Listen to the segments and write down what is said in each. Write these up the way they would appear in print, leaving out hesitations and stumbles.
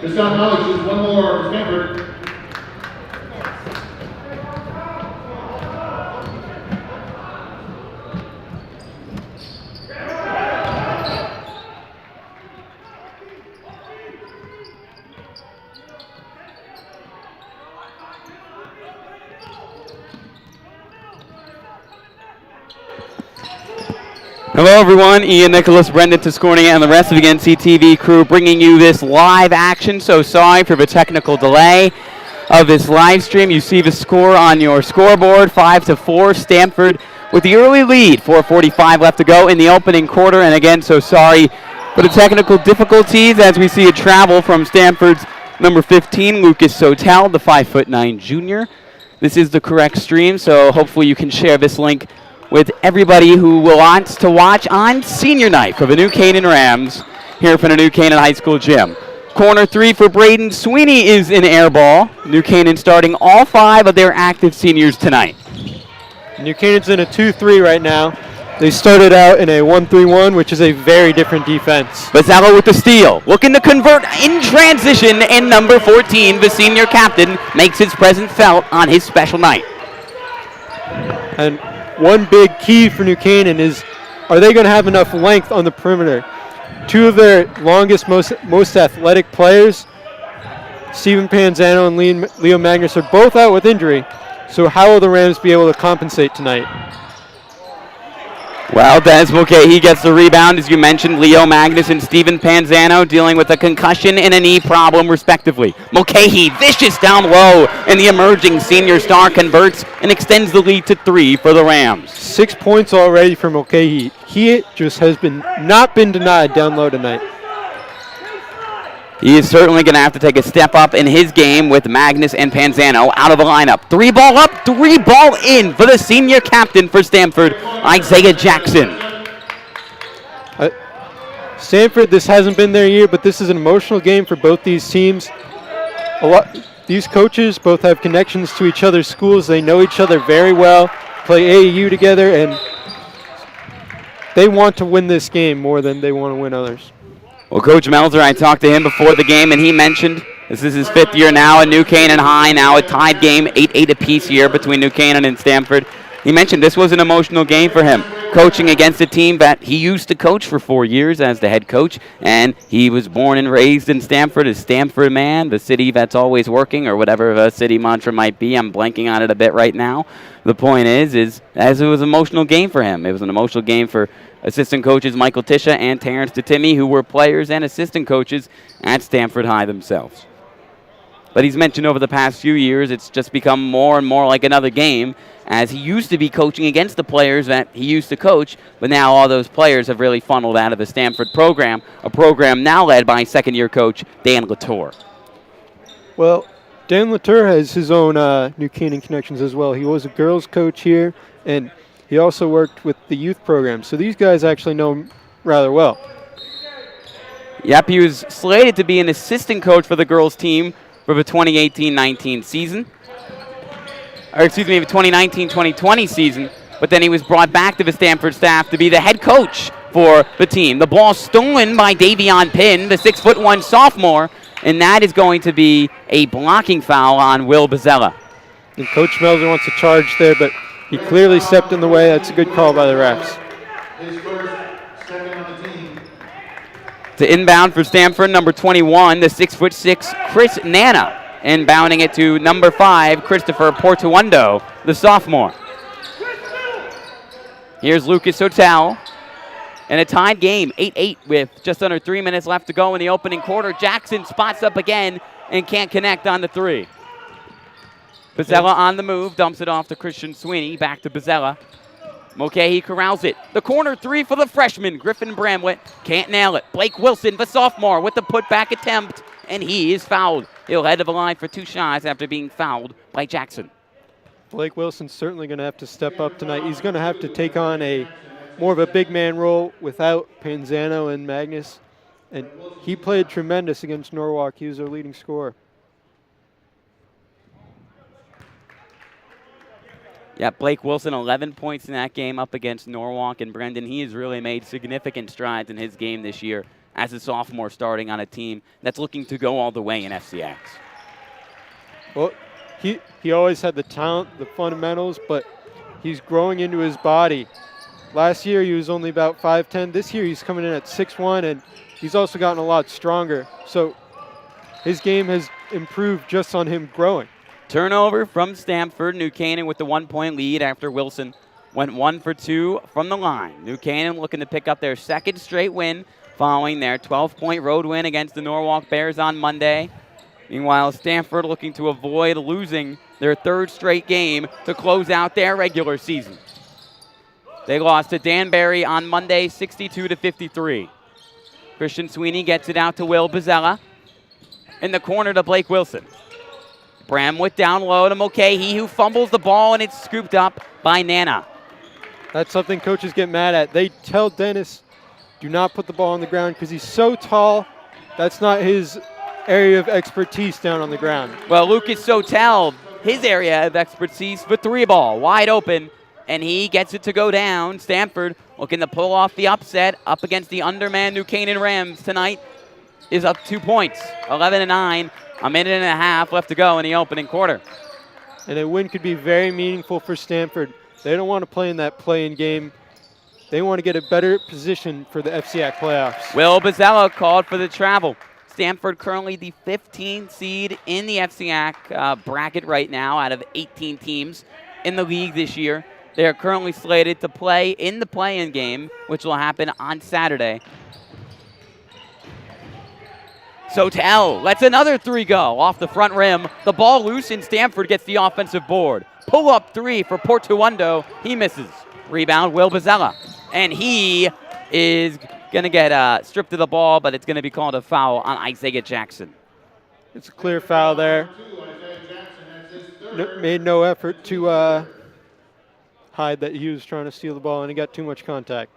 This time knowledge is one more for Stamford. Hello everyone, Ian, Nicholas, Brendan, Tiscornia, and the rest of the NCTV crew bringing you this live action. So sorry for the technical delay of this live stream. You see the score on your scoreboard, 5-4, Stamford with the early lead, 4:45 left to go in the opening quarter. And again, so sorry for the technical difficulties as we see a travel from Stamford's number 15, Lucas Sotel, the 5'9" junior. This is the correct stream, so hopefully you can share this link with everybody who wants to watch on senior night for the new Canaan Rams here from the New Canaan High School gym. Corner 3 for Braden Sweeney is in air ball. New Canaan starting all 5 of their active seniors tonight. New Canaan's in a 2-3 right now. They started out in a 1-3-1, which is a very different defense. Bazzella with the steal, looking to convert in transition, and number 14, the senior captain, makes his presence felt on his special night. And one big key for New Canaan is, are they going to have enough length on the perimeter? 2 of their longest, most athletic players, Steven Panzano and Leo Magnus, are both out with injury. So how will the Rams be able to compensate tonight? Well, Dennis Mulcahy gets the rebound, as you mentioned. Leo Magnus and Steven Panzano dealing with a concussion and a knee problem, respectively. Mulcahy, vicious down low, and the emerging senior star converts and extends the lead to 3 for the Rams. 6 points already for Mulcahy. He just has not been denied down low tonight. He is certainly going to have to take a step up in his game with Magnus and Panzano out of the lineup. 3 ball up, 3 ball in for the senior captain for Stamford, Isaiah Jackson. Stamford, this hasn't been their year, but this is an emotional game for both these teams. These coaches both have connections to each other's schools. They know each other very well, play AAU together, and they want to win this game more than they want to win others. Well, Coach Melzer, I talked to him before the game, and he mentioned this is his 5th year now at New Canaan High, now a tied game, 8-8 apiece here between New Canaan and Stamford. He mentioned this was an emotional game for him, coaching against a team that he used to coach for 4 years as the head coach, and he was born and raised in Stamford, a Stamford man, the city that's always working, or whatever the city mantra might be. I'm blanking on it a bit right now. The point is as it was an emotional game for him. It was an emotional game for assistant coaches Michael Tisha and Terrence DeTimmy, who were players and assistant coaches at Stamford High themselves. But he's mentioned over the past few years it's just become more and more like another game, as he used to be coaching against the players that he used to coach, but now all those players have really funneled out of the Stamford program, a program now led by second-year coach Dan Latour. Well, Dan Latour has his own New Canaan connections as well. He was a girls coach here, and he also worked with the youth program. So these guys actually know him rather well. Yep, he was slated to be an assistant coach for the girls team for the 2018-19 season. Or excuse me, the 2019-2020 season. But then he was brought back to the Stamford staff to be the head coach for the team. The ball stolen by Davion Pinn, the 6'1" sophomore, and that is going to be a blocking foul on Will Bazzella. And Coach Melzer wants to charge there, but he clearly stepped in the way. That's a good call by the refs. His first, second on the team. To inbound for Stamford, number 21, the 6'6" Chris Nana. Inbounding it to number 5, Christopher Portuondo, the sophomore. Here's Lucas Hotel. And a tied game, 8-8 with just under 3 minutes left to go in the opening quarter. Jackson spots up again and can't connect on the 3. Bazzella on the move, dumps it off to Christian Sweeney, back to Bazzella. Mulcahy corrals it. The corner 3 for the freshman, Griffin Bramlett. Can't nail it. Blake Wilson, the sophomore, with the putback attempt, and he is fouled. He'll head to the line for 2 shots after being fouled by Jackson. Blake Wilson's certainly going to have to step up tonight. He's going to have to take on more of a big man role without Panzano and Magnus. And he played tremendous against Norwalk. He was their leading scorer. Yeah, Blake Wilson, 11 points in that game up against Norwalk. And Brendan, he has really made significant strides in his game this year as a sophomore starting on a team that's looking to go all the way in FCX. Well, he always had the talent, the fundamentals, but he's growing into his body. Last year he was only about 5'10". This year he's coming in at 6'1", and he's also gotten a lot stronger. So his game has improved just on him growing. Turnover from Stamford. New Canaan with the 1-point lead after Wilson went 1 for 2 from the line. New Canaan looking to pick up their second straight win following their 12-point road win against the Norwalk Bears on Monday. Meanwhile, Stamford looking to avoid losing their third straight game to close out their regular season. They lost to Danbury on Monday, 62-53. Christian Sweeney gets it out to Will Bozzella. In the corner to Blake Wilson. Bramwitt down low to Mulcahy, who fumbles the ball, and it's scooped up by Nana. That's something coaches get mad at. They tell Dennis, do not put the ball on the ground because he's so tall. That's not his area of expertise down on the ground. Well, Lucas Sotel, his area of expertise for 3-ball, wide open, and he gets it to go down. Stamford looking to pull off the upset up against the undermanned New Canaan Rams tonight is up 2 points, 11-9. A minute and a half left to go in the opening quarter. And a win could be very meaningful for Stamford. They don't want to play in that play-in game. They want to get a better position for the FCAC playoffs. Will Bozzella called for the travel. Stamford currently the 15th seed in the FCAC bracket right now out of 18 teams in the league this year. They are currently slated to play in the play-in game, which will happen on Saturday. Sotel lets another 3 go off the front rim. The ball loose and Stamford gets the offensive board. Pull-up 3 for Portuondo. He misses. Rebound, Will Bozzella. And he is going to get stripped of the ball, but it's going to be called a foul on Isaiah Jackson. It's a clear foul there. Made no effort to hide that he was trying to steal the ball, and he got too much contact.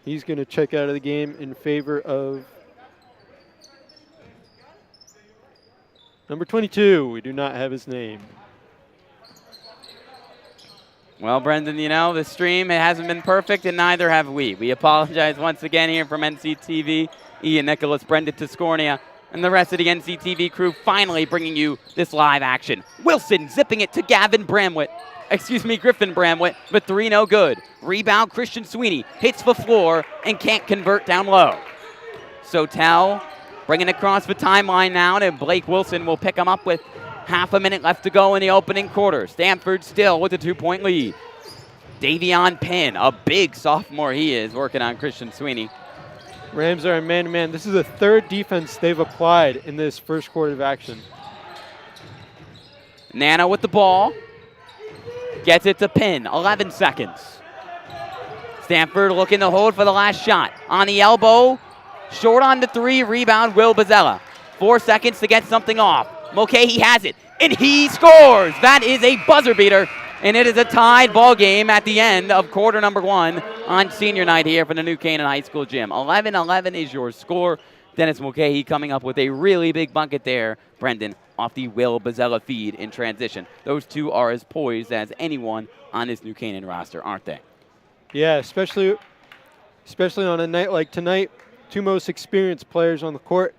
He's going to check out of the game in favor of number 22. We do not have his name. Well, Brendan, you know, the stream, it hasn't been perfect, and neither have we. We apologize once again here from NCTV, Ian Nicholas, Brendan Tiscornia, and the rest of the NCTV crew finally bringing you this live action. Wilson zipping it to Griffin Bramwitt, but 3 no good. Rebound, Christian Sweeney hits the floor and can't convert down low. Sotel bringing it across the timeline now, and Blake Wilson will pick him up with half a minute left to go in the opening quarter. Stamford still with a 2-point lead. Davion Penn, a big sophomore he is, working on Christian Sweeney. Rams are a man-to-man. This is the third defense they've applied in this first quarter of action. Nana with the ball. Gets it to Penn, 11 seconds. Stamford looking to hold for the last shot. On the elbow, short on the 3, rebound Will Bozzella. 4 seconds to get something off. Mulcahy has it, and he scores. That is a buzzer beater, and it is a tied ball game at the end of quarter number 1 on senior night here for the New Canaan High School gym. 11-11 is your score. Dennis Mulcahy coming up with a really big bucket there, Brendan, off the Will Bozzella feed in transition. Those two are as poised as anyone on this New Canaan roster, aren't they? Yeah, especially on a night like tonight. 2 most experienced players on the court,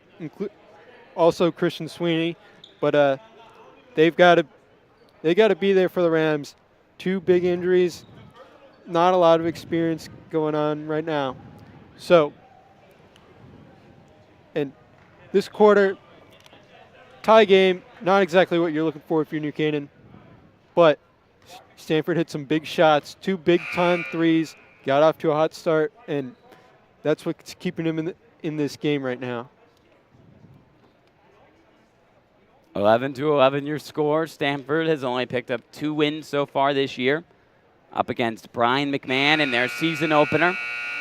also Christian Sweeney. But they got to be there for the Rams. 2 big injuries, not a lot of experience going on right now. So, and this quarter, tie game, not exactly what you're looking for if you're New Canaan, but Stamford hit some big shots, 2 big-time threes, got off to a hot start, and that's what's keeping him in this game right now. 11-11 your score. Stamford has only picked up 2 wins so far this year, up against Brian McMahon in their season opener,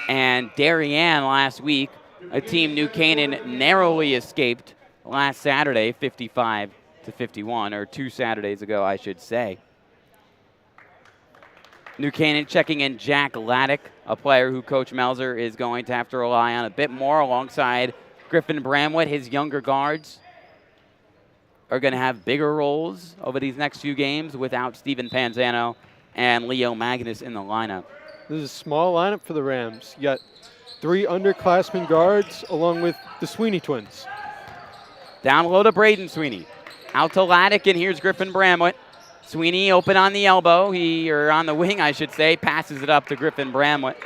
and Darien last week, a team New Canaan narrowly escaped last Saturday, 55-51, or 2 Saturdays ago, I should say. New Canaan checking in Jack Laddick, a player who Coach Melzer is going to have to rely on a bit more alongside Griffin Bramwitt. His younger guards are going to have bigger roles over these next few games without Steven Panzano and Leo Magnus in the lineup. This is a small lineup for the Rams. You got 3 underclassmen guards along with the Sweeney twins. Down low to Braden Sweeney. Out to Laddick, and here's Griffin Bramwett. Sweeney open on the elbow, or on the wing, I should say. Passes it up to Griffin Bramwett.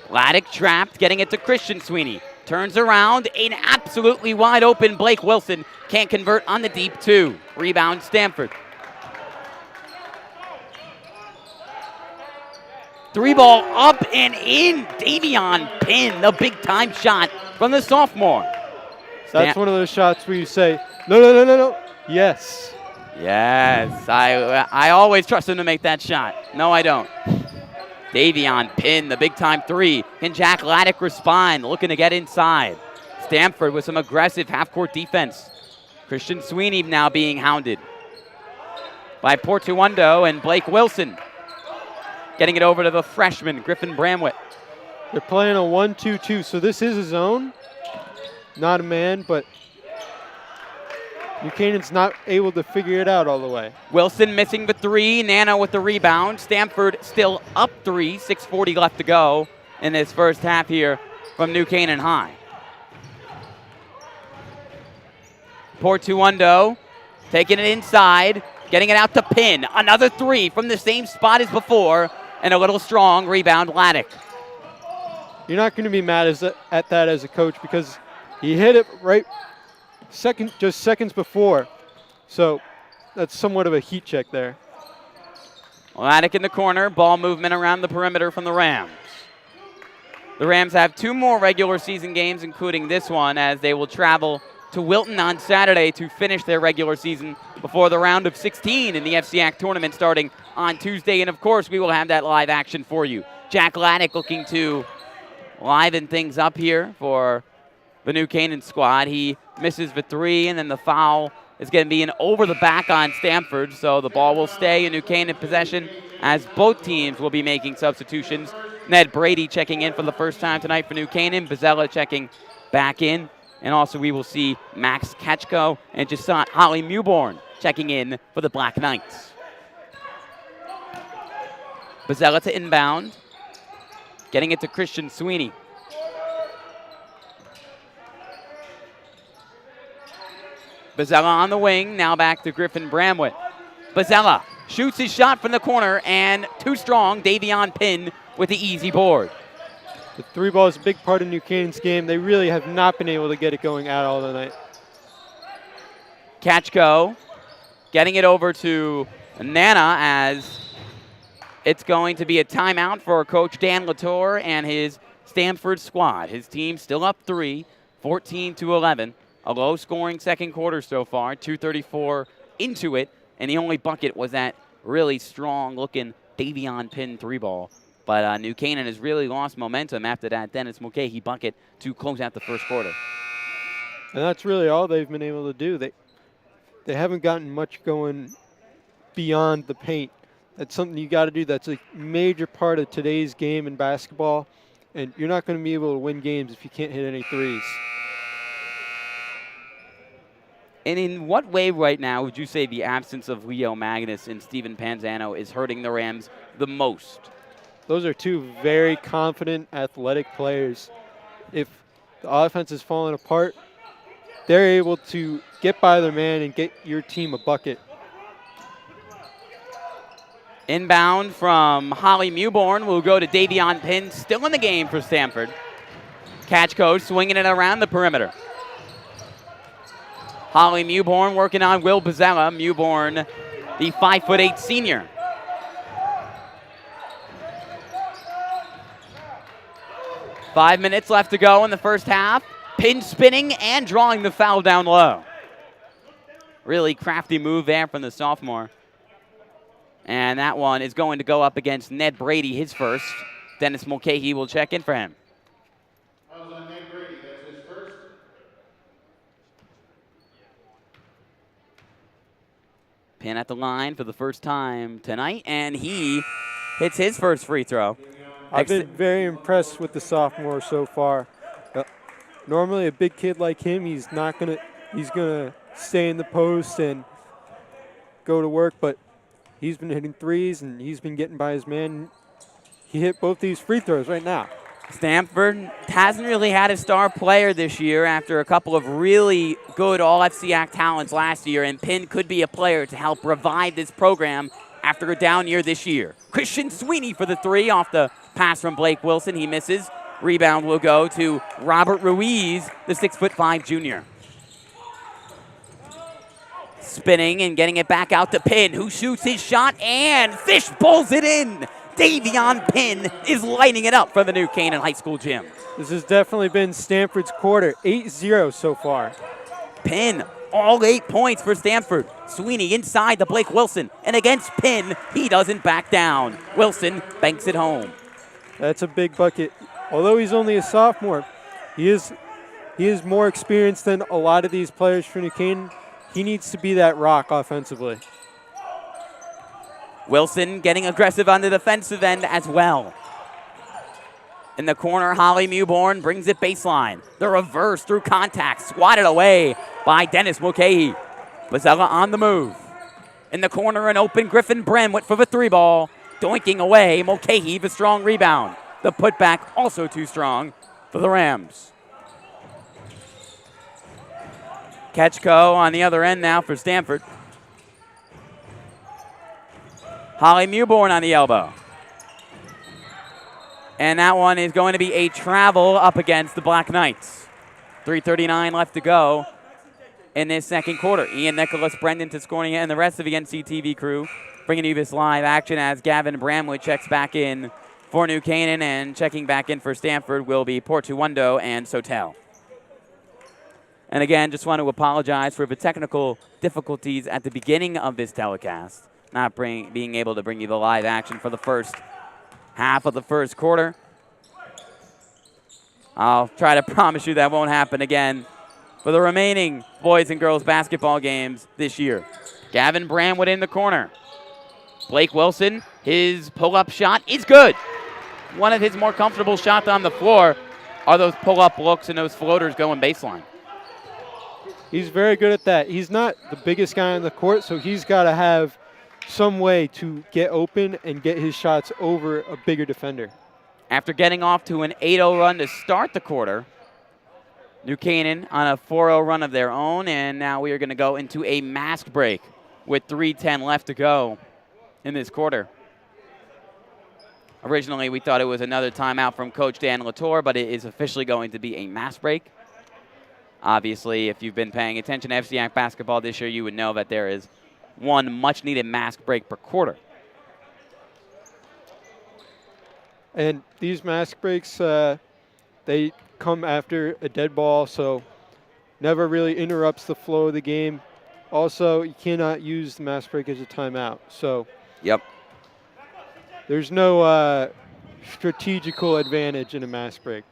Laddick trapped, getting it to Christian Sweeney. Turns around, an absolutely wide open Blake Wilson. Can't convert on the deep 2. Rebound Stamford. 3-ball up and in. Davion Pinn, the big time shot from the sophomore. That's one of those shots where you say, no, no, no, no, no. Yes. Yes, I always trust him to make that shot. No, I don't. Davion Pinn, the big time 3. Can Jack Laddick respond? Looking to get inside. Stamford with some aggressive half-court defense. Christian Sweeney now being hounded by Portuondo and Blake Wilson. Getting it over to the freshman, Griffin Bramwett. They're playing a 1-2-2, so this is a zone. Not a man, but Buchanan's not able to figure it out all the way. Wilson missing the 3. Nana with the rebound. Stamford still up 3. 6:40 left to go in this first half here from New Canaan High. Portuondo taking it inside, getting it out to Pinn. Another 3 from the same spot as before, and a little strong rebound, Laddick. You're not going to be mad at that as a coach because he hit it right just seconds before. So that's somewhat of a heat check there. Laddick in the corner, ball movement around the perimeter from the Rams. The Rams have 2 more regular season games, including this one, as they will travel to Wilton on Saturday to finish their regular season before the round of 16 in the FCAC tournament starting on Tuesday. And, of course, we will have that live action for you. Jack Laddick looking to liven things up here for the New Canaan squad. He misses the 3, and then the foul is going to be an over the back on Stamford. So the ball will stay in New Canaan possession as both teams will be making substitutions. Ned Brady checking in for the first time tonight for New Canaan. Bozzella checking back in. And also we will see Max Ketchko and Jasant Holly Mewborn checking in for the Black Knights. Bozzella to inbound. Getting it to Christian Sweeney. Bozzella on the wing, now back to Griffin Bramwett. Bozzella shoots his shot from the corner, and too strong, Davion Pinn with the easy board. The 3-ball is a big part of New Canaan's game. They really have not been able to get it going at all tonight. Ketchko getting it over to Nana as it's going to be a timeout for Coach Dan Latour and his Stamford squad. His team still up 3, 14-11. A low-scoring second quarter so far, 2:34 into it, and the only bucket was that really strong-looking Davion Pinn 3-ball. But New Canaan has really lost momentum after that Dennis Mulcahy bucket to close out the first quarter. And that's really all they've been able to do. They haven't gotten much going beyond the paint. That's something you got to do. That's a major part of today's game in basketball, and you're not going to be able to win games if you can't hit any threes. And in what way right now would you say the absence of Leo Magnus and Steven Panzano is hurting the Rams the most? Those are 2 very confident, athletic players. If the offense is falling apart, they're able to get by their man and get your team a bucket. Inbound from Holly Mewborn will go to Davion Pinn, still in the game for Stamford. Ketchko swinging it around the perimeter. Holly Mewborn working on Will Bozzella. Mewborn, the 5'8" senior. Five minutes left to go in the first half. Pin spinning and drawing the foul down low. Really crafty move there from the sophomore. And that one is going to go up against Ned Brady, his first. Dennis Mulcahy will check in for him. Pin at the line for the first time tonight, and he hits his first free throw. I've been very impressed with the sophomore so far. Normally a big kid like him, he's gonna stay in the post and go to work, but He's been hitting threes, and he's been getting by his man. He hit both these free throws right now. Stanford hasn't really had a star player this year after a couple of really good All-FCAC talents last year, and Penn could be a player to help revive this program after a down year this year. Christian Sweeney for the three off the pass from Blake Wilson. He misses. Rebound will go to Robert Ruiz, the 6'5" junior. Spinning and getting it back out to Penn, who shoots his shot and Fish pulls it in. Davion Penn is lighting it up for the New Canaan High School gym. This has definitely been Stanford's quarter, 8-0 so far. Penn, all 8 points for Stanford. Sweeney inside to Blake Wilson, and against Penn, he doesn't back down. Wilson banks it home. That's a big bucket. Although he's only a sophomore, he is more experienced than a lot of these players for New Canaan. He needs to be that rock offensively. Wilson getting aggressive on the defensive end as well. In the corner, Holly Mewborn brings it baseline. The reverse through contact, swatted away by Dennis Mulcahy. Bozzella on the move. In the corner, an open Griffin Bremwitt for the three ball. Doinking away, Mulcahy, the strong rebound. The putback also too strong for the Rams. Ketchko on the other end now for Stanford. Holly Mewborn on the elbow. And that one is going to be a travel up against the Black Knights. 3:39 left to go in this second quarter. Ian Nicholas, Brendan Tiscornia, and the rest of the NCTV crew bringing you this live action as Gavin Bramwood checks back in for New Canaan, and checking back in for Stanford will be Portuondo and Sotel. And again, just want to apologize for the technical difficulties at the beginning of this telecast. Not being able to bring you the live action for the first half of the first quarter. I'll try to promise you that won't happen again for the remaining boys and girls basketball games this year. Gavin Bramwood in the corner. Blake Wilson, his pull-up shot is good. One of his more comfortable shots on the floor are those pull-up looks and those floaters going baseline. He's very good at that. He's not the biggest guy on the court, so he's got to have some way to get open and get his shots over a bigger defender. After getting off to an 8-0 run to start the quarter, New Canaan on a 4-0 run of their own, and now we are going to go into a mask break with 3:10 left to go in this quarter. Originally, we thought it was another timeout from Coach Dan Latour, but it is officially going to be a mask break. Obviously, if you've been paying attention to FCAC basketball this year, you would know that there is one much-needed mask break per quarter. And these mask breaks, they come after a dead ball, so never really interrupts the flow of the game. Also, you cannot use the mask break as a timeout. So yep, there's no strategical advantage in a mask break.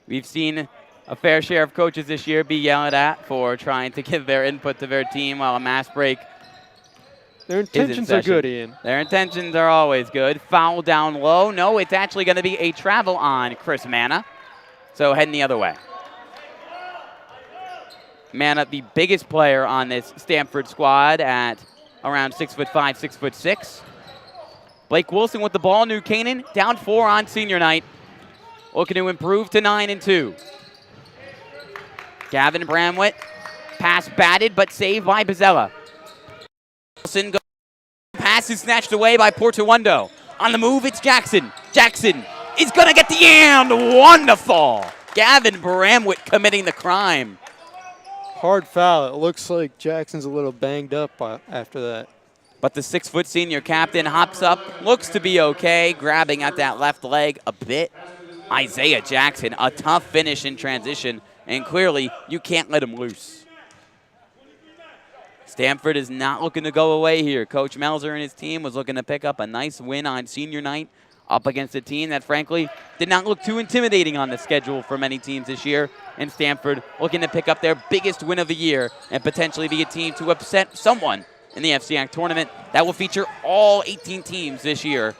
We've seen a fair share of coaches this year be yelled at for trying to give their input to their team while a mask break. Their intentions are good, Ian. Their intentions are always good. Foul down low. No, it's actually going to be a travel on Chris Manna. So heading the other way. Manna, the biggest player on this Stanford squad at around 6'5", 6'6". Blake Wilson with the ball. New Canaan down 4 on senior night. Looking to improve to 9-2. Gavin Bramwitt, pass batted but saved by Bozzella. Wilson goes, pass is snatched away by Portuondo. On the move, it's Jackson. Jackson is going to get the and wonderful. Gavin Bramwitt committing the crime. Hard foul. It looks like Jackson's a little banged up after that. But the 6-foot senior captain hops up, looks to be okay, grabbing at that left leg a bit. Isaiah Jackson, a tough finish in transition, and clearly you can't let him loose. Stanford is not looking to go away here. Coach Melzer and his team was looking to pick up a nice win on senior night up against a team that, frankly, did not look too intimidating on the schedule for many teams this year. And Stanford looking to pick up their biggest win of the year and potentially be a team to upset someone in the FCAC tournament. That will feature all 18 teams this year,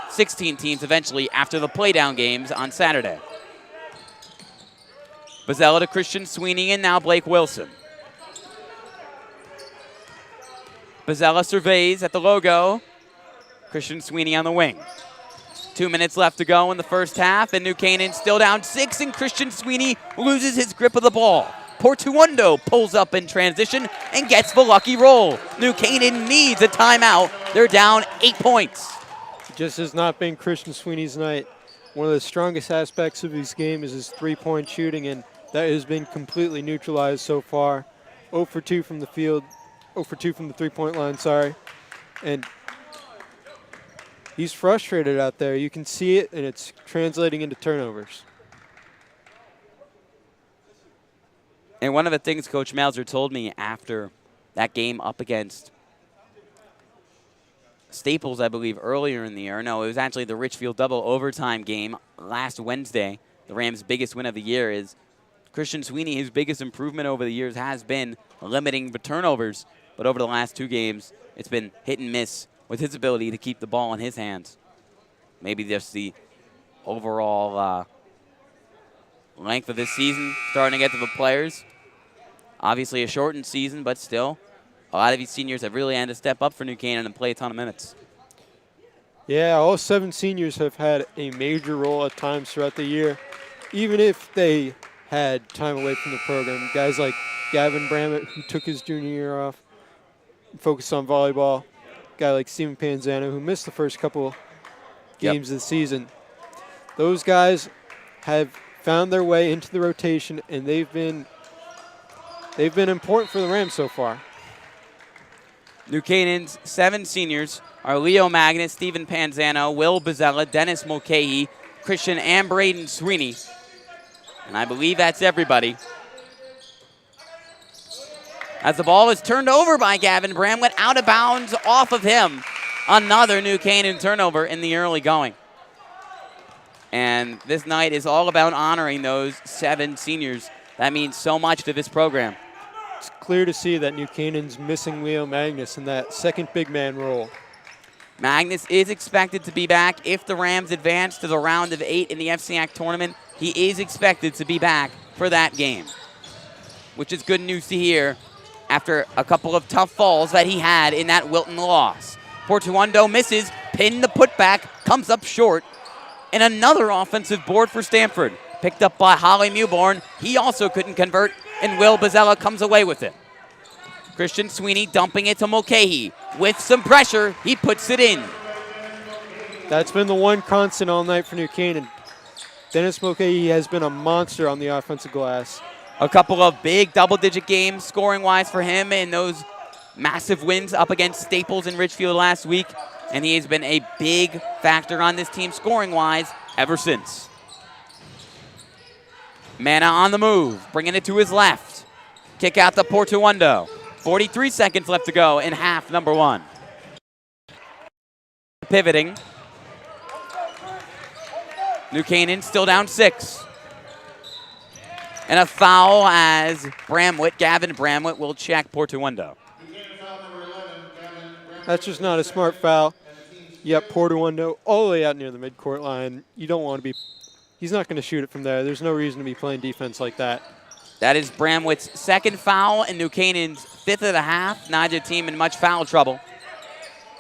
16 teams eventually after the playdown games on Saturday. Bozzella to Christian Sweeney, and now Blake Wilson. Bozzella surveys at the logo. Christian Sweeney on the wing. 2 minutes left to go in the first half, and New Canaan still down 6, and Christian Sweeney loses his grip of the ball. Portuondo pulls up in transition and gets the lucky roll. New Canaan needs a timeout. They're down 8 points. Just has not been Christian Sweeney's night. One of the strongest aspects of his game is his three-point shooting, and that has been completely neutralized so far. 0 for 2 from the field, 0 for 2 from the three-point line, sorry. And he's frustrated out there. You can see it, and it's translating into turnovers. And one of the things Coach Mauser told me after that game up against Staples, I believe, earlier in the year. No, it was actually the Richfield double overtime game last Wednesday. The Rams' biggest win of the year is Christian Sweeney. His biggest improvement over the years has been limiting the turnovers. But over the last 2 games, it's been hit and miss with his ability to keep the ball in his hands. Maybe just the overall length of this season starting to get to the players. Obviously a shortened season, but still, a lot of these seniors have really had to step up for New Canaan and play a ton of minutes. Yeah, all 7 seniors have had a major role at times throughout the year, even if they had time away from the program. Guys like Gavin Bramlett, who took his junior year off, focused on volleyball. Guy like Steven Panzano, who missed the first couple games of the season. Those guys have found their way into the rotation, and they've been important for the Rams so far. New Canaan's 7 seniors are Leo Magnus, Stephen Panzano, Will Bozzella, Dennis Mulcahy, Christian and Braden Sweeney. And I believe that's everybody. As the ball is turned over by Gavin Bramlett, out of bounds off of him. Another New Canaan turnover in the early going. And this night is all about honoring those 7 seniors. That means so much to this program. It's clear to see that New Canaan's missing Leo Magnus in that second big man role. Magnus is expected to be back if the Rams advance to the round of 8 in the FCAC tournament. He is expected to be back for that game, which is good news to hear after a couple of tough falls that he had in that Wilton loss. Portuondo misses, pinned the putback, comes up short, and another offensive board for Stamford. Picked up by Holly Mewborn. He also couldn't convert, and Will Bozzella comes away with it. Christian Sweeney dumping it to Mulcahy. With some pressure, he puts it in. That's been the one constant all night for New Canaan. Dennis Mulcahy has been a monster on the offensive glass. A couple of big double-digit games scoring-wise for him in those massive wins up against Staples and Richfield last week. And he has been a big factor on this team scoring-wise ever since. Mana on the move, bringing it to his left. Kick out to Portuondo. 43 seconds left to go in half number 1. Pivoting. New Canaan still down 6. And a foul as Gavin Bramlett will check Portuondo. That's just not a smart foul. Yep, Portuondo all the way out near the midcourt line. You don't want to be, he's not going to shoot it from there. There's no reason to be playing defense like that. That is Bramlett's second foul and New Canaan's 5th of the half. Neither team in much foul trouble.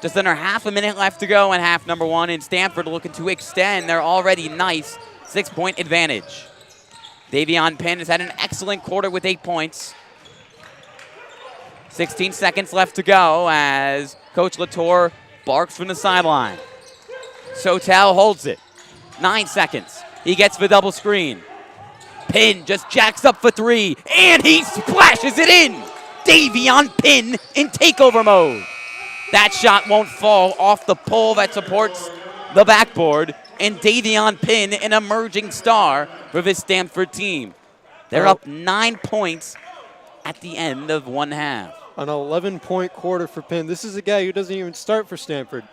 Just under half a minute left to go in half number 1, and Stamford looking to extend their already nice 6-point advantage. Davion Penn has had an excellent quarter with 8 points. 16 seconds left to go as Coach Latour barks from the sideline. Sotel holds it. 9 seconds. He gets the double screen. Penn just jacks up for 3, and he splashes it in. Davion Penn in takeover mode. That shot won't fall off the pole that supports the backboard, and Davion Penn, an emerging star for this Stamford team. They're up 9 points at the end of 1 half. An 11-point quarter for Penn. This is a guy who doesn't even start for Stamford.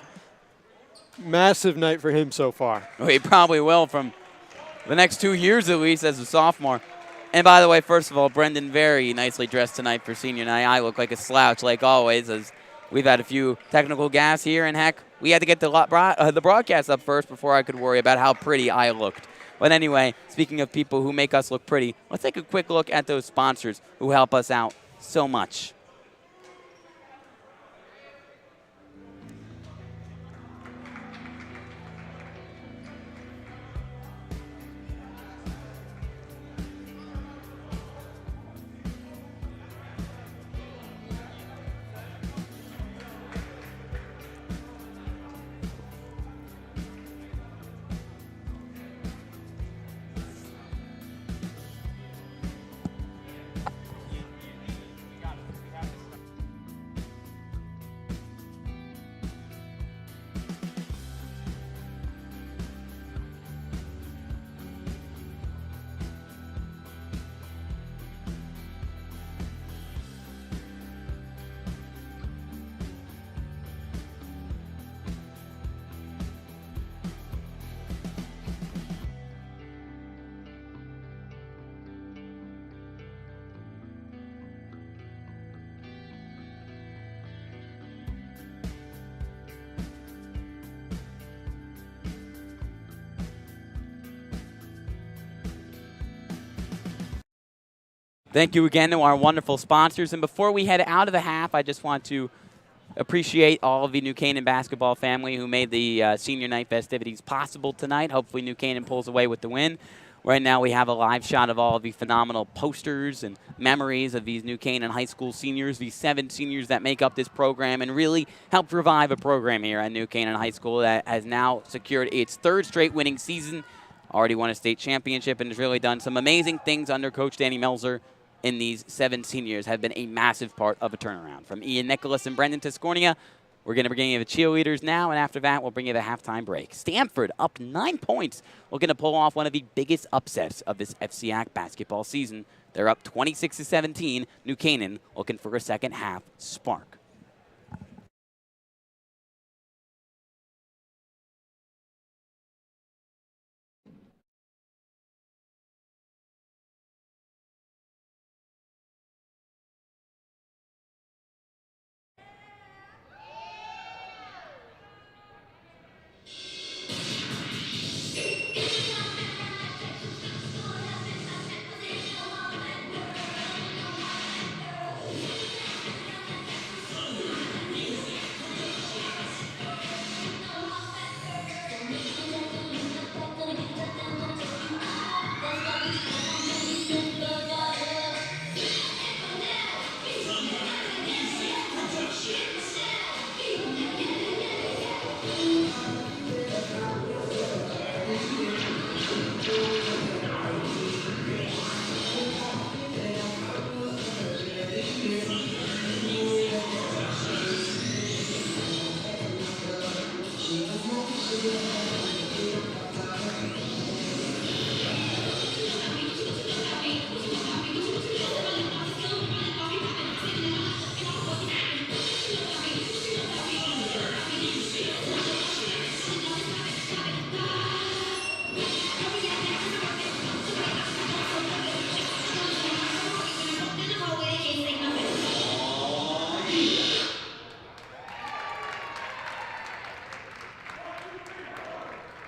Massive night for him so far. Well, he probably will from the next 2 years at least as a sophomore. And by the way, first of all, Brendan very nicely dressed tonight for senior night. I look like a slouch like always, as we've had a few technical gaffes here, and heck, we had to get the broadcast up first before I could worry about how pretty I looked. But anyway, speaking of people who make us look pretty, let's take a quick look at those sponsors who help us out so much. Thank you again to our wonderful sponsors. And before we head out of the half, I just want to appreciate all of the New Canaan basketball family who made the senior night festivities possible tonight. Hopefully New Canaan pulls away with the win. Right now we have a live shot of all of the phenomenal posters and memories of these New Canaan high school seniors, these 7 seniors that make up this program and really helped revive a program here at New Canaan High School that has now secured its 3rd straight winning season, already won a state championship, and has really done some amazing things under Coach Danny Melzer. In these 7 seniors have been a massive part of a turnaround. From Ian Nicholas and Brendan Tiscornia, we're going to bring you the cheerleaders now, and after that, we'll bring you the halftime break. Stamford up 9 points, looking to pull off one of the biggest upsets of this FCAC basketball season. They're up 26-17. New Canaan looking for a second half spark.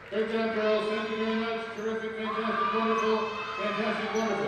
Great job, girls. Thank you very much. Terrific, fantastic, wonderful, fantastic, wonderful.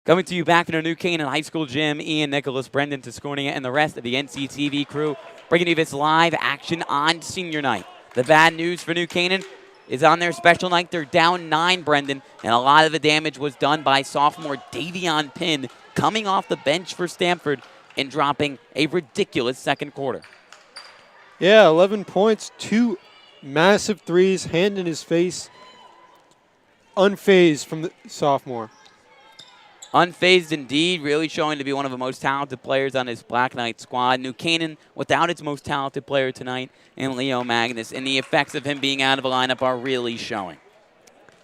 Coming to you back in our New Canaan High School gym, Ian Nicholas, Brendan Tiscornia, and the rest of the NCTV crew bringing you this live action on senior night. The bad news for New Canaan is on their special night, they're down 9, Brendan, and a lot of the damage was done by sophomore Davion Pinn coming off the bench for Stamford and dropping a ridiculous second quarter. Yeah, 11 points, 2 massive threes, hand in his face, unfazed from the sophomore. Unfazed indeed, really showing to be one of the most talented players on his Black Knight squad. New Canaan without its most talented player tonight in Leo Magnus, and the effects of him being out of the lineup are really showing.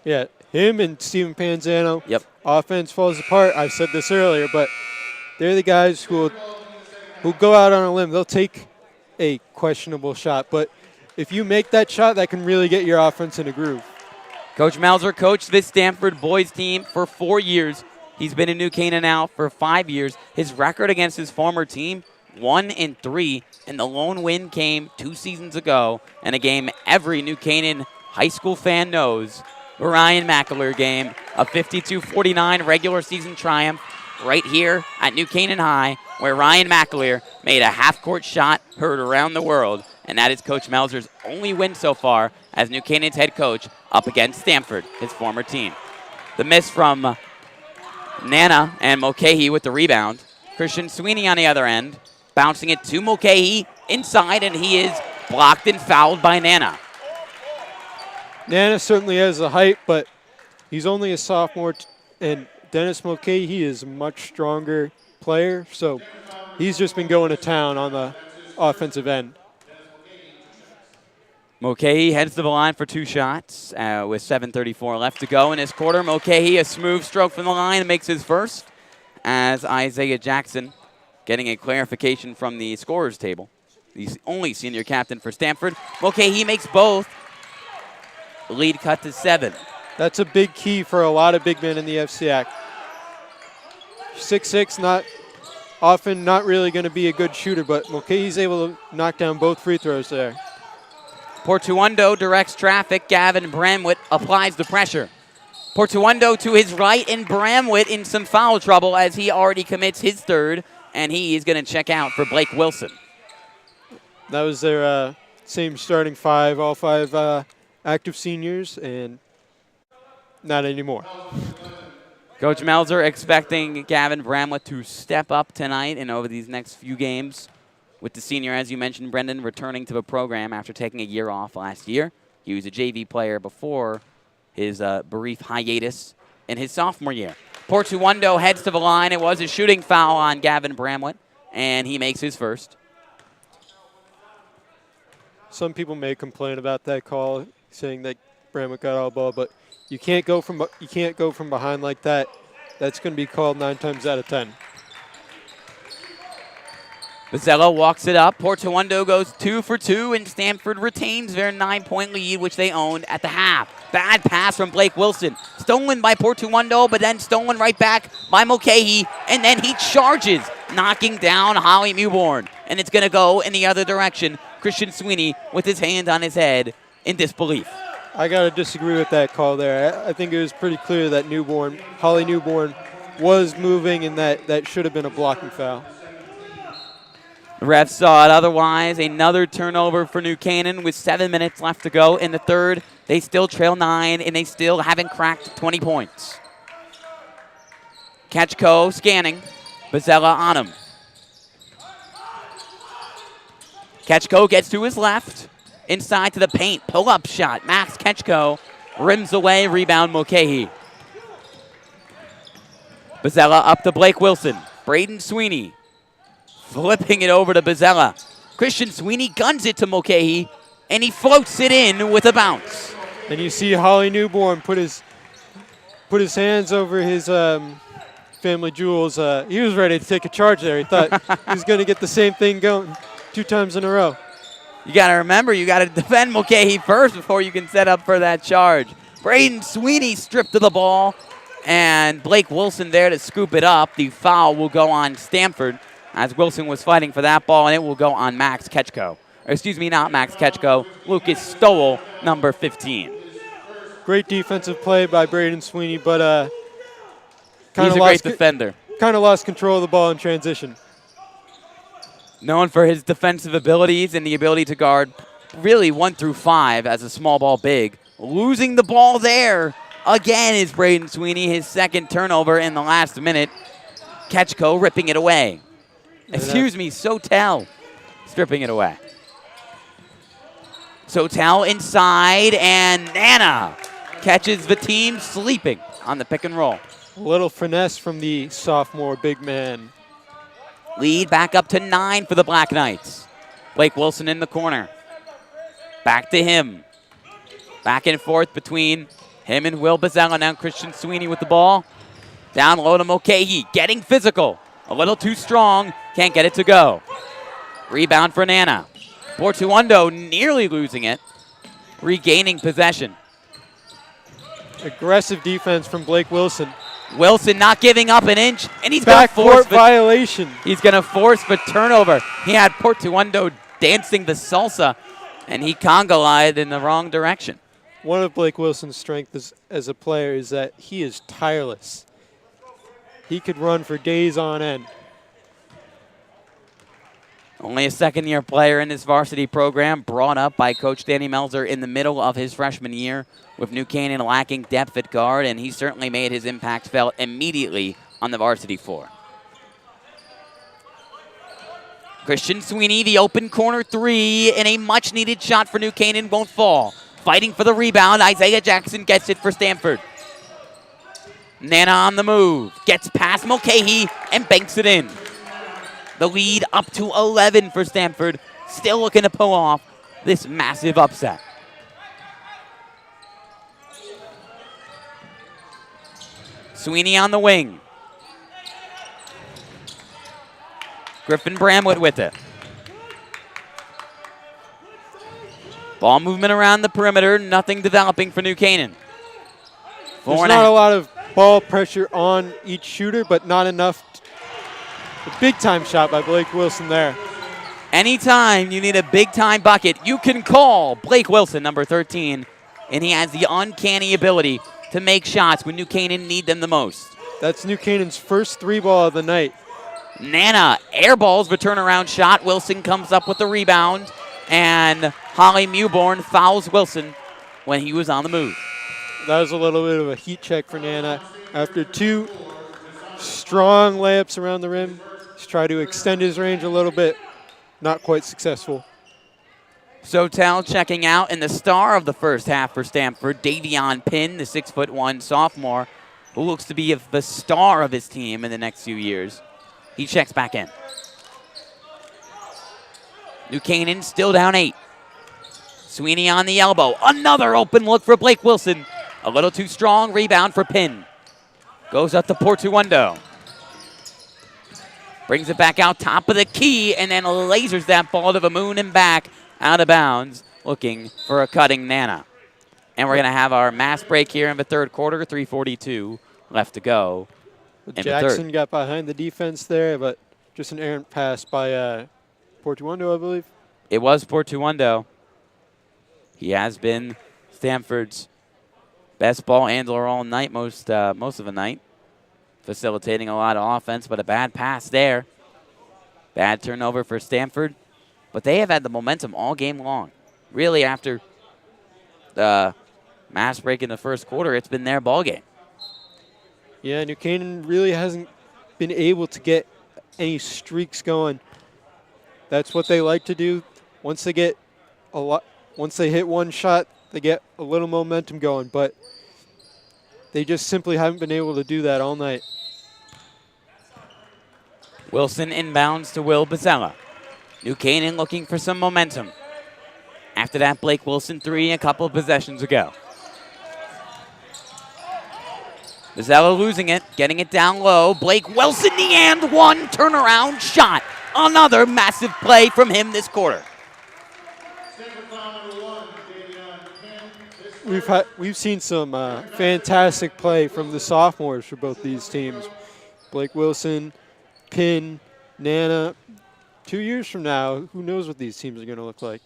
Yeah, him and Steven Panzano. Yep. Offense falls apart. I said this earlier, but they're the guys who go out on a limb. They'll take a questionable shot, but if you make that shot, that can really get your offense in a groove. Coach Mauser coached this Stamford boys team for 4 years. He's been in New Canaan now for 5 years. His record against his former team, 1-3, and the lone win came 2 seasons ago, and a game every New Canaan high school fan knows, the Ryan McAleer game, a 52-49 regular season triumph right here at New Canaan High, where Ryan McAleer made a half-court shot heard around the world, and that is Coach Mauser's only win so far as New Canaan's head coach up against Stamford, his former team. The miss from Nana and Mulcahy with the rebound. Christian Sweeney on the other end, bouncing it to Mulcahy inside, and he is blocked and fouled by Nana. Nana certainly has the height, but he's only a sophomore, and Dennis Mulcahy is a much stronger player, so he's just been going to town on the offensive end. Mulcahy heads to the line for 2 shots with 7:34 left to go in this quarter. Mulcahy, a smooth stroke from the line, makes his first, as Isaiah Jackson getting a clarification from the scorer's table. He's only senior captain for Stamford. Mulcahy makes both. Lead cut to 7. That's a big key for a lot of big men in the FCAC. 6'6", not really going to be a good shooter, but Mulcahy's able to knock down both free throws there. Portuondo directs traffic. Gavin Bramwitt applies the pressure. Portuondo to his right, and Bramwitt in some foul trouble as he already commits his third, and he is going to check out for Blake Wilson. That was their same starting 5, all 5 active seniors, and not anymore. Coach Melzer expecting Gavin Bramwitt to step up tonight and over these next few games, with the senior, as you mentioned, Brendan, returning to the program after taking a year off last year. He was a JV player before his brief hiatus in his sophomore year. Portuondo heads to the line. It was a shooting foul on Gavin Bramwitt, and he makes his first. Some people may complain about that call, saying that Bramwitt got all ball, but you can't go from behind like that. That's going to be called 9 times out of 10. Bizzello walks it up. Portuondo goes 2 for 2, and Stamford retains their 9-point lead, which they owned at the half. Bad pass from Blake Wilson. Stolen by Portuondo, but then stolen right back by Mulcahy, and then he charges, knocking down Holly Mewborn. And it's going to go in the other direction. Christian Sweeney with his hand on his head in disbelief. I got to disagree with that call there. I think it was pretty clear that Holly Newborn was moving, and that should have been a blocking foul. The refs saw it otherwise. Another turnover for New Canaan with 7 minutes left to go in the third. They still trail 9, and they still haven't cracked 20 points. Ketchko scanning. Bozzella on him. Ketchko gets to his left. Inside to the paint. Pull-up shot. Max Ketchko rims away. Rebound Mulcahy. Bozzella up to Blake Wilson. Braden Sweeney flipping it over to Bozzella. Christian Sweeney guns it to Mulcahy, and he floats it in with a bounce. And you see Holly Newborn put his hands over his family jewels. He was ready to take a charge there. He thought he was going to get the same thing going 2 times in a row. You got to remember, you got to defend Mulcahy first before you can set up for that charge. Braden Sweeney stripped to the ball, and Blake Wilson there to scoop it up. The foul will go on Stamford, as Wilson was fighting for that ball, and it will go on Max Ketchko. Or excuse me, not Max Ketchko, Lucas Stowell, number 15. Great defensive play by Braden Sweeney, but He's a great defender. Kind of lost control of the ball in transition. Known for his defensive abilities and the ability to guard really 1 through 5 as a small ball big. Losing the ball there again is Braden Sweeney, his second turnover in the last minute. Ketchko ripping it away. Excuse me, Sotel stripping it away. Sotel inside, and Nana catches the team sleeping on the pick and roll. A little finesse from the sophomore big man. Lead back up to 9 for the Black Knights. Blake Wilson in the corner. Back to him. Back and forth between him and Will Bazella. Now Christian Sweeney with the ball. Down low to Mulcahy. Getting physical. A little too strong. Can't get it to go. Rebound for Nana. Portuondo nearly losing it. Regaining possession. Aggressive defense from Blake Wilson. Wilson not giving up an inch, and he's going to force violation. He's going to force the turnover. He had Portuondo dancing the salsa, and he conga-lied in the wrong direction. One of Blake Wilson's strengths as a player is that he is tireless. He could run for days on end. Only a second-year player in this varsity program, brought up by Coach Danny Melzer in the middle of his freshman year, with New Canaan lacking depth at guard, and he certainly made his impact felt immediately on the varsity floor. Christian Sweeney, the open corner 3, and a much-needed shot for New Canaan won't fall. Fighting for the rebound, Isaiah Jackson gets it for Stamford. Nana on the move, gets past Mulcahy and banks it in. The lead up to 11 for Stamford, still looking to pull off this massive upset. Sweeney on the wing. Griffin Bramwood with it. Ball movement around the perimeter, nothing developing for New Canaan. There's not a lot of ball pressure on each shooter, but not enough. A big-time shot by Blake Wilson there. Anytime you need a big-time bucket, you can call Blake Wilson, number 13, and he has the uncanny ability to make shots when New Canaan need them the most. That's New Canaan's first 3-ball of the night. Nana airballs the turnaround shot. Wilson comes up with the rebound, and Holly Mewborn fouls Wilson when he was on the move. That was a little bit of a heat check for Nana. After 2 strong layups around the rim, he's tried to extend his range a little bit. Not quite successful. Sotel checking out, and the star of the first half for Stamford, Davion Pinn, the 6'1" sophomore, who looks to be the star of his team in the next few years. He checks back in. New Canaan still down 8. Sweeney on the elbow. Another open look for Blake Wilson. A little too strong. Rebound for Pinn. Goes up to Portuondo. Brings it back out top of the key and then lasers that ball to the moon and back out of bounds, looking for a cutting Nana. And we're going to have our mass break here in the third quarter. 3:42 left to go. Jackson got behind the defense there, but just an errant pass by Portuondo, I believe. It was Portuondo. He has been Stanford's best ball handler all night, most of the night, facilitating a lot of offense, but a bad pass there. Bad turnover for Stanford, but they have had the momentum all game long. Really, after the mass break in the first quarter, it's been their ball game. Yeah, New Canaan really hasn't been able to get any streaks going. That's what they like to do. Once they get once they hit one shot, they get a little momentum going, but they just simply haven't been able to do that all night. Wilson inbounds to Will Bazella. New Canaan looking for some momentum. After that, Blake Wilson 3 a couple of possessions ago. Bazella losing it, getting it down low. Blake Wilson, the and one turnaround shot. Another massive play from him this quarter. We've seen some fantastic play from the sophomores for both these teams. Blake Wilson, Pinn, Nana. 2 years from now, who knows what these teams are going to look like.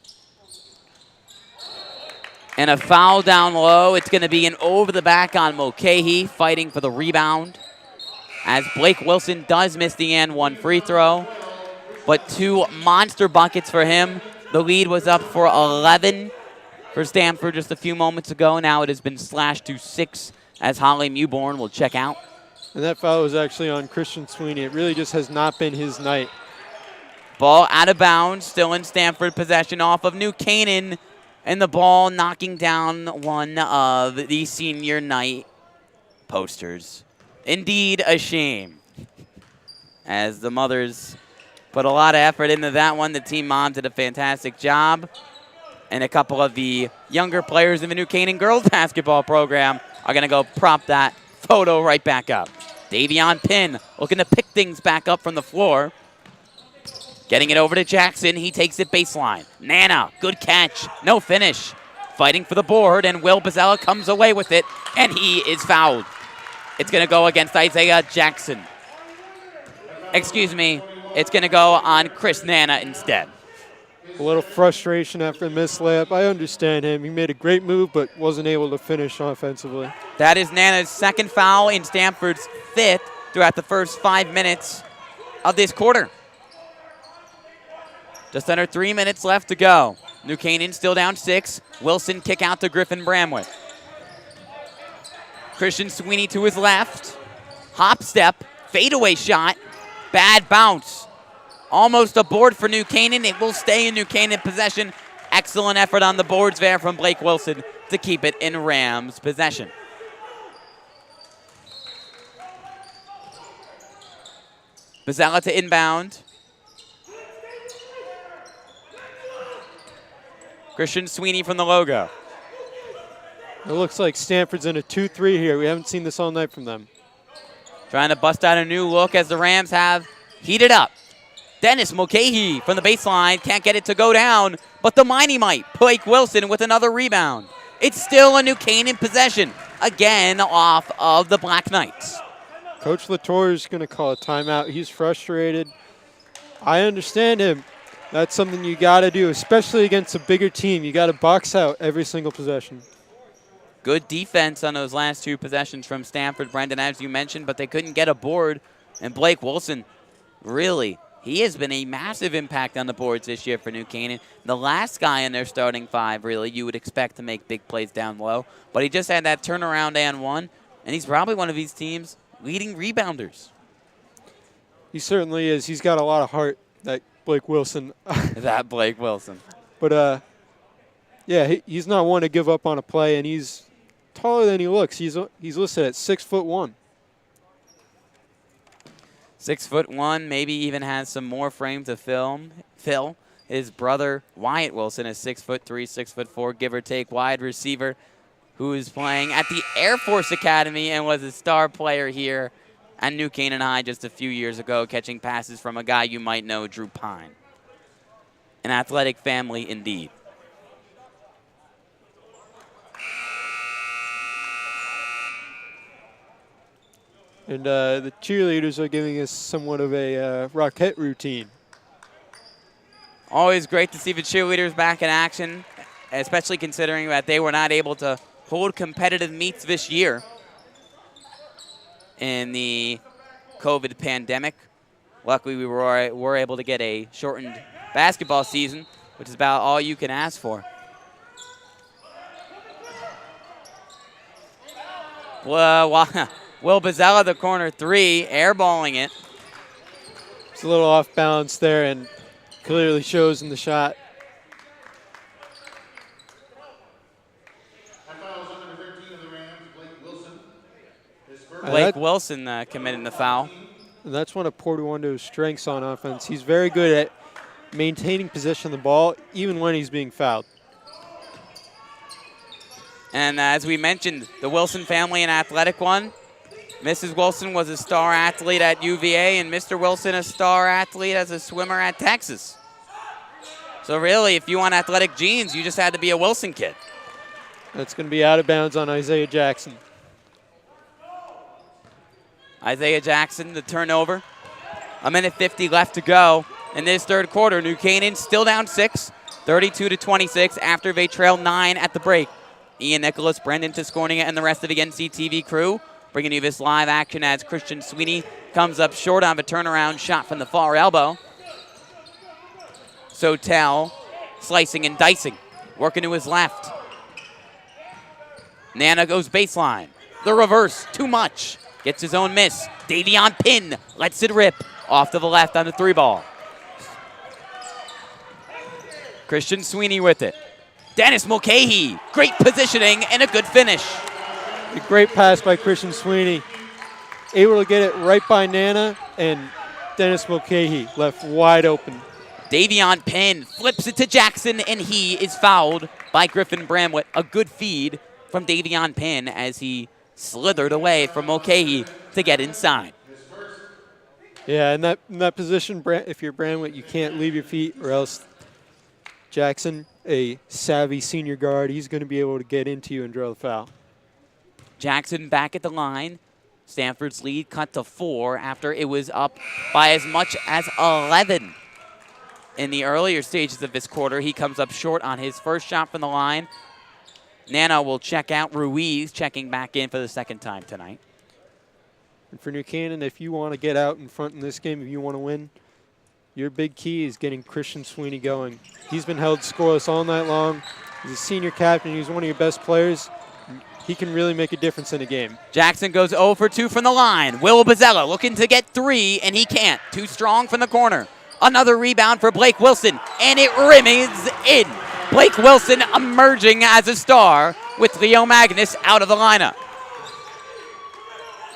And a foul down low. It's going to be an over the back on Mulcahy, fighting for the rebound. as Blake Wilson does miss the and one free throw, but 2 monster buckets for him. The lead was up for 11 for Stamford just a few moments ago. Now it has been slashed to 6 as Holly Mewborn will check out. And that foul was actually on Christian Sweeney. It really just has not been his night. Ball out of bounds, still in Stamford possession off of New Canaan, and the ball knocking down one of the senior night posters. Indeed a shame, as the mothers put a lot of effort into that one. The team mom did a fantastic job, and a couple of the younger players in the New Canaan girls basketball program are going to go prop that photo right back up. Davion Pinn looking to pick things back up from the floor. Getting it over to Jackson. He takes it baseline. Nana, good catch. No finish. Fighting for the board, and Will Bozzella comes away with it, and he is fouled. It's going to go against Isaiah Jackson. Excuse me. It's going to go on Chris Nana instead. A little frustration after a missed layup. I understand him. He made a great move, but wasn't able to finish offensively. That is Nana's second foul in Stamford's 5th throughout the first 5 minutes of this quarter. Just under 3 minutes left to go. New Canaan still down 6. Wilson kick out to Griffin Bramwell. Christian Sweeney to his left. Hop step, fadeaway shot, bad bounce. Almost a board for New Canaan. It will stay in New Canaan possession. Excellent effort on the boards there from Blake Wilson to keep it in Rams possession. Bozzella to inbound. Christian Sweeney from the logo. It looks like Stanford's in a 2-3 here. We haven't seen this all night from them. Trying to bust out a new look as the Rams have heated up. Dennis Mulcahy from the baseline. Can't get it to go down, but the Mighty Might, Blake Wilson with another rebound. It's still a New Canaan possession, again off of the Black Knights. Coach Latour is going to call a timeout. He's frustrated. I understand him. That's something you got to do, especially against a bigger team. You got to box out every single possession. Good defense on those last 2 possessions from Stamford, Brendan, as you mentioned, but they couldn't get a board. And Blake Wilson, really, he has been a massive impact on the boards this year for New Canaan. The last guy in their starting 5, really, you would expect to make big plays down low. But he just had that turnaround and one, and he's probably one of these teams' leading rebounders. He certainly is. He's got a lot of heart, that Blake Wilson. That Blake Wilson. But, yeah, he's not one to give up on a play, and he's taller than he looks. He's listed at 6'1". 6'1", maybe even has some more frame to fill. His brother Wyatt Wilson is 6'3", 6'4", give or take, wide receiver, who is playing at the Air Force Academy and was a star player here at New Canaan High just a few years ago, catching passes from a guy you might know, Drew Pine. An athletic family indeed. And the cheerleaders are giving us somewhat of a rocket routine. Always great to see the cheerleaders back in action, especially considering that they were not able to hold competitive meets this year in the COVID pandemic. Luckily, we were able to get a shortened basketball season, which is about all you can ask for. Well, Will Bozzella, the corner 3, airballing it. It's a little off balance there and clearly shows in the shot. Blake Wilson committing the foul. And that's one of Portuondo's strengths on offense. He's very good at maintaining possession of the ball, even when he's being fouled. And as we mentioned, the Wilson family, an athletic one. Mrs. Wilson was a star athlete at UVA, and Mr. Wilson a star athlete as a swimmer at Texas. So really, if you want athletic genes, you just had to be a Wilson kid. That's going to be out of bounds on Isaiah Jackson. Isaiah Jackson, the turnover. 1:50 left to go in this third quarter. New Canaan still down 6, 32-26 after they trail 9 at the break. Ian Nicholas, Brendan Tiscornia, and the rest of the NCTV crew Bringing you this live action as Christian Sweeney comes up short on a turnaround shot from the far elbow. Sotel slicing and dicing, working to his left. Nana goes baseline. The reverse, too much. Gets his own miss. Davion Pin lets it rip off to the left on the 3-ball. Christian Sweeney with it. Dennis Mulcahy, great positioning and a good finish. A great pass by Christian Sweeney. Able to get it right by Nana, and Dennis Mulcahy left wide open. Davion Penn flips it to Jackson, and he is fouled by Griffin Bramlett. A good feed from Davion Penn as he slithered away from Mulcahy to get inside. Yeah, in that position, if you're Bramlett, you can't leave your feet, or else Jackson, a savvy senior guard, he's going to be able to get into you and draw the foul. Jackson back at the line. Stanford's lead cut to 4 after it was up by as much as 11 in the earlier stages of this quarter. He comes up short on his first shot from the line. Nana will check out. Ruiz checking back in for the second time tonight. And for New Canaan, if you want to get out in front in this game, if you want to win, your big key is getting Christian Sweeney going. He's been held scoreless all night long. He's a senior captain. He's one of your best players. He can really make a difference in a game. Jackson goes 0 for 2 from the line. Will Bozzella looking to get 3, and he can't. Too strong from the corner. Another rebound for Blake Wilson, and it remains in. Blake Wilson emerging as a star with Leo Magnus out of the lineup.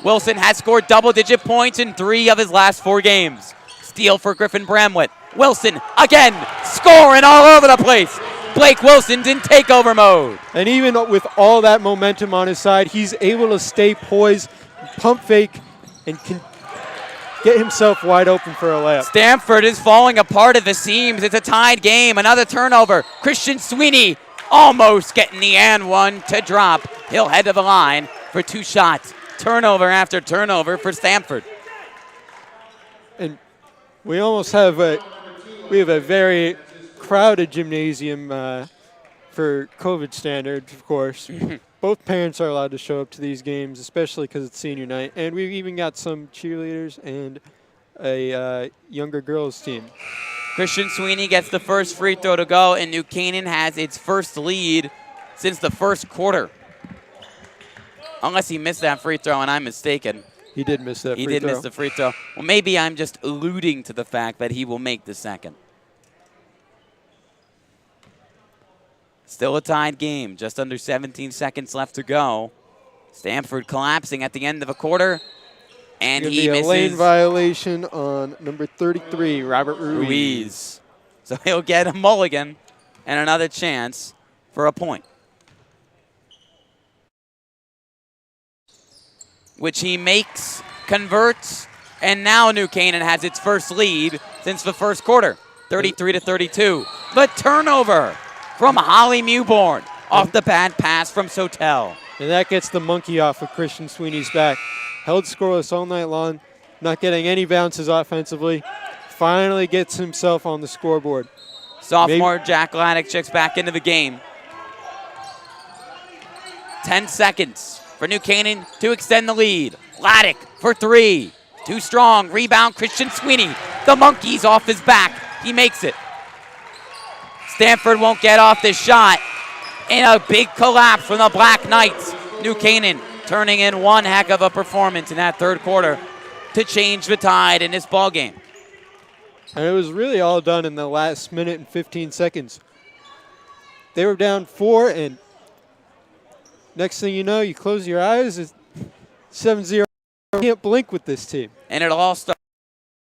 Wilson has scored double-digit points in 3 of his last 4 games. Steal for Griffin Bramlett. Wilson again scoring all over the place. Blake Wilson's in takeover mode. And even with all that momentum on his side, he's able to stay poised, pump fake, and can get himself wide open for a layup. Stamford is falling apart at the seams. It's a tied game. Another turnover. Christian Sweeney almost getting the and one to drop. He'll head to the line for 2 shots. Turnover after turnover for Stamford. And we almost have a very crowded gymnasium for COVID standards, of course. Both parents are allowed to show up to these games, especially because it's senior night. And we've even got some cheerleaders and a younger girls team. Christian Sweeney gets the first free throw to go, and New Canaan has its first lead since the first quarter. Unless he missed that free throw and I'm mistaken. He did miss that free throw. He did miss the free throw. Well, maybe I'm just alluding to the fact that he will make the second. Still a tied game. Just under 17 seconds left to go. Stanford collapsing at the end of a quarter. And he misses. A lane violation on number 33, Robert Ruiz. So he'll get a mulligan and another chance for a point, which he makes, converts, and now New Canaan has its first lead since the first quarter, 33-32. The turnover from Holly Mewborn off the bad pass from Sotel. And that gets the monkey off of Christian Sweeney's back. Held scoreless all night long, not getting any bounces offensively. Finally gets himself on the scoreboard. Sophomore Jack Laddick checks back into the game. 10 seconds for New Canaan to extend the lead. Laddick for 3. Too strong. Rebound, Christian Sweeney. The monkey's off his back. He makes it. Stanford won't get off this shot. And a big collapse from the Black Knights. New Canaan turning in one heck of a performance in that third quarter to change the tide in this ball game. And it was really all done in the last minute and 15 seconds. They were down 4, and next thing you know, you close your eyes, it's 7-0. You can't blink with this team. And it all started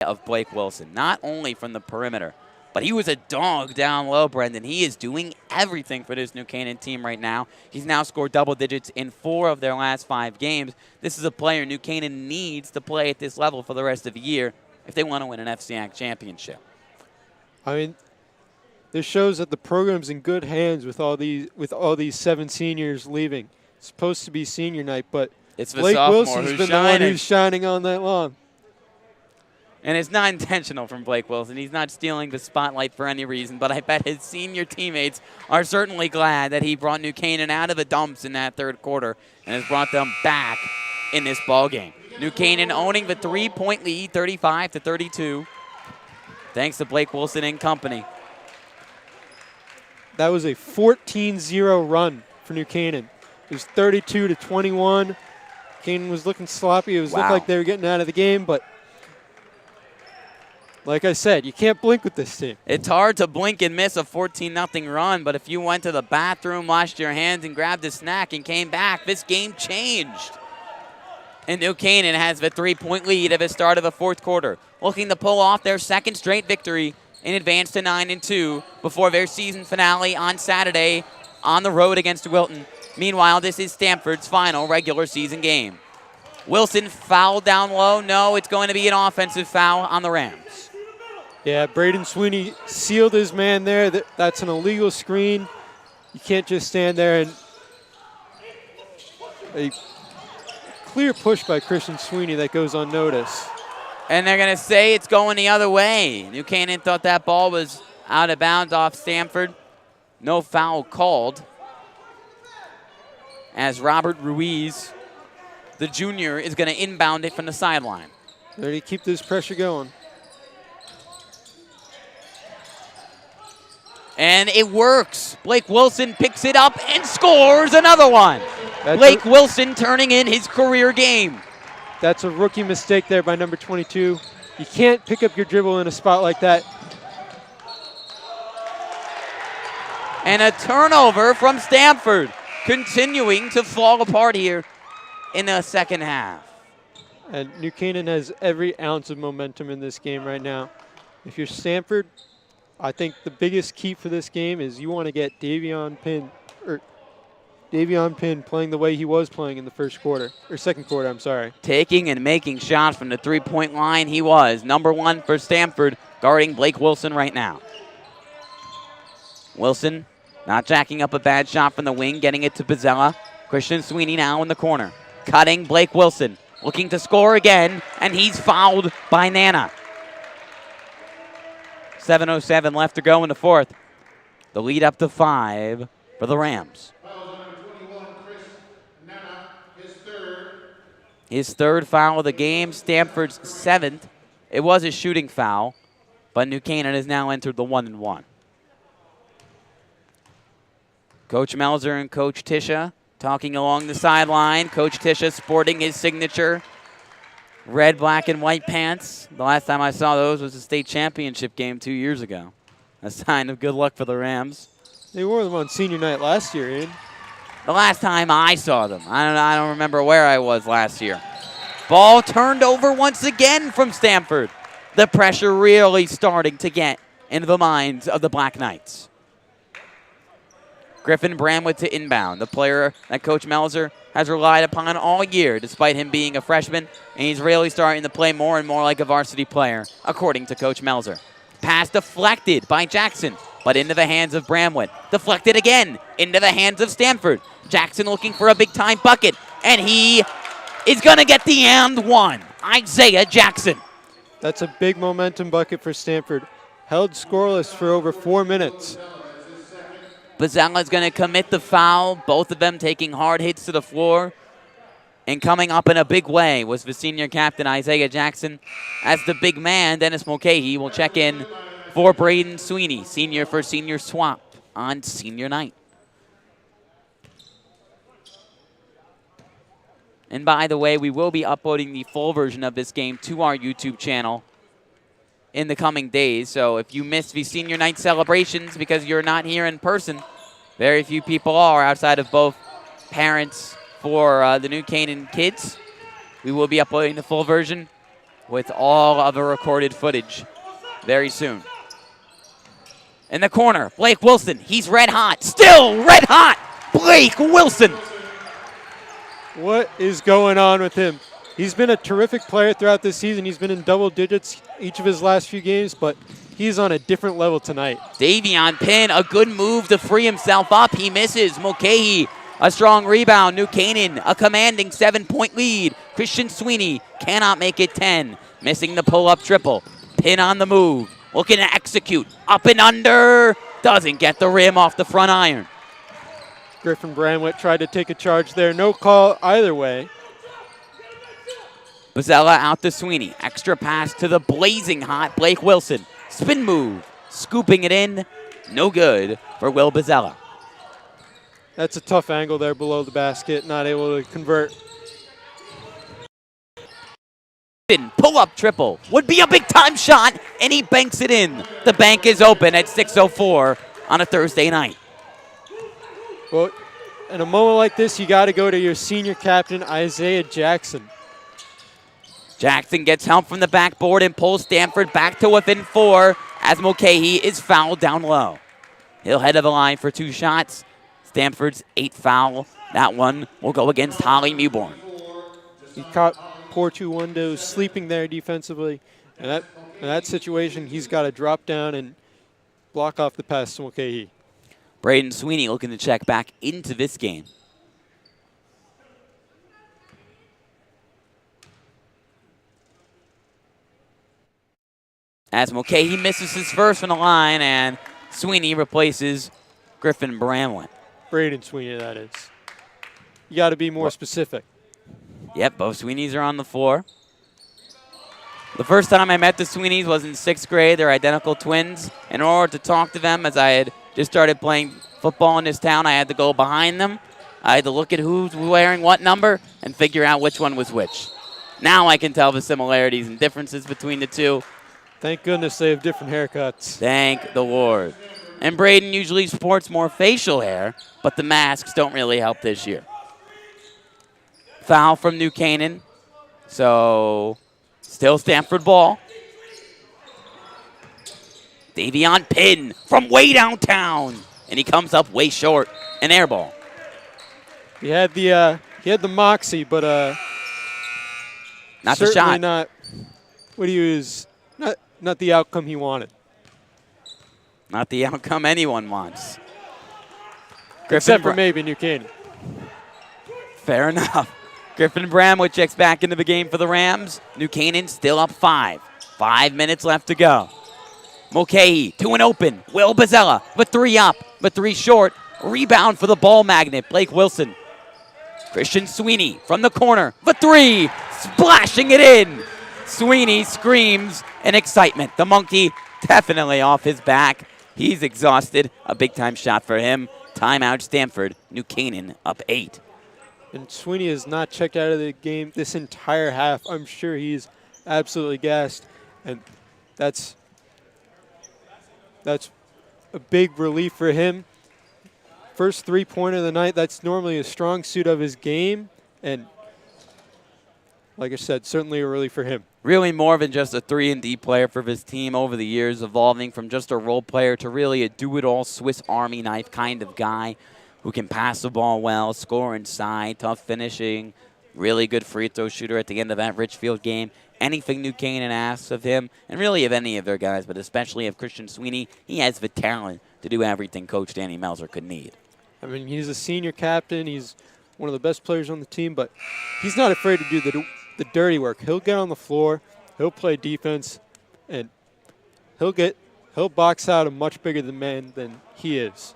of Blake Wilson, not only from the perimeter, but he was a dog down low, Brendan. He is doing everything for this New Canaan team right now. He's now scored double digits in 4 of their last 5 games. This is a player New Canaan needs to play at this level for the rest of the year if they want to win an FCAC championship. I mean, this shows that the program's in good hands with all these 7 seniors leaving. It's supposed to be senior night, but it's the Blake sophomore Wilson's who's been shining. the one who's shining all night long. And it's not intentional from Blake Wilson. He's not stealing the spotlight for any reason, but I bet his senior teammates are certainly glad that he brought New Canaan out of the dumps in that third quarter and has brought them back in this ball game. New Canaan owning the 3-point lead, 35-32, thanks to Blake Wilson and company. That was a 14-0 run for New Canaan. It was 32-21. Canaan was looking sloppy. It was looked like they were getting out of the game, but like I said, you can't blink with this team. It's hard to blink and miss a 14-0 run, but if you went to the bathroom, washed your hands, and grabbed a snack and came back, this game changed. And New Canaan has the 3-point lead at the start of the fourth quarter, looking to pull off their second straight victory and advance to 9-2 before their season finale on Saturday on the road against Wilton. Meanwhile, this is Stamford's final regular season game. Wilson fouled down low. No, it's going to be an offensive foul on the Rams. Yeah, Braden Sweeney sealed his man there. That's an illegal screen. You can't just stand there. And a clear push by Christian Sweeney that goes unnoticed. And they're going to say it's going the other way. New Canaan thought that ball was out of bounds off Stamford. No foul called, as Robert Ruiz, the junior, is going to inbound it from the sideline. Ready to keep this pressure going. And it works. Blake Wilson picks it up and scores another one. Blake Wilson turning in his career game. That's a rookie mistake there by number 22. You can't pick up your dribble in a spot like that. And a turnover from Stamford, continuing to fall apart here in the second half. And New Canaan has every ounce of momentum in this game right now. If you're Stamford, I think the biggest key for this game is you want to get Davion Pinn playing the way he was playing in the second quarter, I'm sorry. Taking and making shots from the three-point line, he was number one for Stamford, guarding Blake Wilson right now. Wilson not jacking up a bad shot from the wing, getting it to Pizzella. Christian Sweeney now in the corner, cutting Blake Wilson, looking to score again, and he's fouled by Nana. 7:07 left to go in the fourth. The lead up to 5 for the Rams. His third foul of the game, Stamford's 7th. It was a shooting foul, but New Canaan has now entered the 1-1. Coach Melzer and Coach Tisha talking along the sideline. Coach Tisha sporting his signature red, black, and white pants. The last time I saw those was the state championship game 2 years ago. A sign of good luck for the Rams. They wore them on senior night last year, Ian. The last time I saw them. I don't remember where I was last year. Ball turned over once again from Stamford. The pressure really starting to get into the minds of the Black Knights. Griffin Bramwood to inbound, the player that Coach Melzer has relied upon all year, despite him being a freshman, and he's really starting to play more and more like a varsity player, according to Coach Melzer. Pass deflected by Jackson, but into the hands of Bramwood. Deflected again, into the hands of Stamford. Jackson looking for a big-time bucket, and he is going to get the and one. Isaiah Jackson. That's a big momentum bucket for Stamford. Held scoreless for over 4 minutes. Bazzella's going to commit the foul, both of them taking hard hits to the floor. And coming up in a big way was the senior captain, Isaiah Jackson. As the big man, Dennis Mulcahy, will check in for Braden Sweeney, senior for senior swap on senior night. And by the way, we will be uploading the full version of this game to our YouTube channel in the coming days. So if you missed the senior night celebrations because you're not here in person, very few people are outside of both parents for the New Canaan kids. We will be uploading the full version with all of the recorded footage very soon. In the corner, Blake Wilson. He's red hot. Still red hot. Blake Wilson. What is going on with him? He's been a terrific player throughout this season. He's been in double digits each of his last few games, but he's on a different level tonight. Davion Pinn, a good move to free himself up. He misses. Mulcahy, a strong rebound. New Canaan, a commanding 7-point lead. Christian Sweeney cannot make it 10. Missing the pull-up triple. Pinn on the move. Looking to execute. Up and under. Doesn't get the rim off the front iron. Griffin Bramwitt tried to take a charge there. No call either way. Bozzella out to Sweeney. Extra pass to the blazing hot Blake Wilson. Spin move. Scooping it in. No good for Will Bozzella. That's a tough angle there below the basket. Not able to convert. Pull-up triple. Would be a big-time shot, and he banks it in. The bank is open at 6:04 on a Thursday night. Well, in a moment like this, you got to go to your senior captain, Isaiah Jackson. Jackson gets help from the backboard and pulls Stamford back to within 4 as Mulcahy is fouled down low. He'll head to the line for 2 shots. Stamford's 8th foul. That one will go against Holly Mewborn. He caught poor Tuwundo sleeping there defensively. And in that situation, he's got to drop down and block off the pass to Mulcahy. Braden Sweeney looking to check back into this game. As Mulcahy misses his first from the line, and Sweeney replaces Griffin Bramlett. Braden Sweeney, that is. You got to be more specific. Yep, both Sweeneys are on the floor. The first time I met the Sweeneys was in 6th grade. They're identical twins. In order to talk to them, as I had just started playing football in this town, I had to go behind them. I had to look at who's wearing what number and figure out which one was which. Now I can tell the similarities and differences between the two. Thank goodness they have different haircuts. Thank the Lord. And Braden usually sports more facial hair, but the masks don't really help this year. Foul from New Canaan. So, still Stamford ball. Davion Pinn from way downtown. And he comes up way short. An air ball. He had the moxie, but not the shot. Certainly not what he was, not the outcome he wanted. Not the outcome anyone wants. Except for maybe New Canaan. Fair enough. Griffin Bramlett checks back into the game for the Rams. New Canaan still up 5. 5 minutes left to go. Mulcahy to an open. Will Bozzella, but 3 up, but 3 short. Rebound for the ball magnet, Blake Wilson. Christian Sweeney from the corner, but 3, splashing it in. Sweeney screams in excitement. The monkey definitely off his back. He's exhausted. A big-time shot for him. Timeout Stamford. New Canaan up 8. And Sweeney has not checked out of the game this entire half. I'm sure he's absolutely gassed. And that's a big relief for him. First 3-pointer of the night. That's normally a strong suit of his game. And like I said, certainly a relief for him. Really more than just a 3-and-D player for his team over the years, evolving from just a role player to really a do-it-all Swiss Army knife kind of guy who can pass the ball well, score inside, tough finishing, really good free throw shooter at the end of that Richfield game. Anything New Canaan asks of him, and really of any of their guys, but especially of Christian Sweeney, he has the talent to do everything Coach Danny Melzer could need. I mean, he's a senior captain. He's one of the best players on the team, but he's not afraid to do the dirty work. He'll get on the floor, he'll play defense, and he'll box out a much bigger man than he is.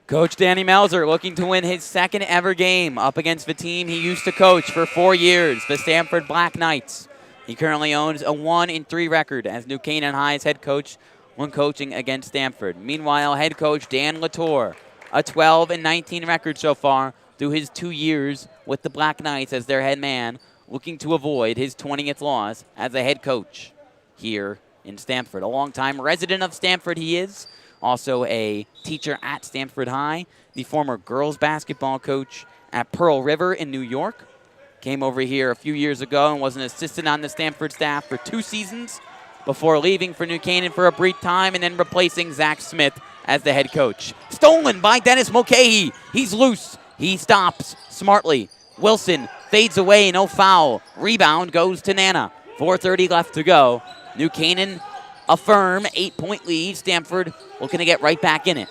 Coach Danny Melzer looking to win his 2nd ever game up against the team he used to coach for 4 years, the Stamford Black Knights. He currently owns a 1-3 record as New Canaan High's head coach when coaching against Stamford. Meanwhile, head coach Dan Latour, a 12-19 record so far through his 2 years with the Black Knights as their head man, looking to avoid his 20th loss as a head coach here in Stamford. A longtime resident of Stamford he is. Also a teacher at Stamford High, the former girls basketball coach at Pearl River in New York. Came over here a few years ago and was an assistant on the Stamford staff for 2 seasons before leaving for New Canaan for a brief time and then replacing Zach Smith as the head coach. Stolen by Dennis Mulcahy. He's loose. He stops smartly. Wilson fades away, no foul. Rebound goes to Nana. 4:30 left to go. New Canaan a firm 8-point lead. Stamford looking to get right back in it.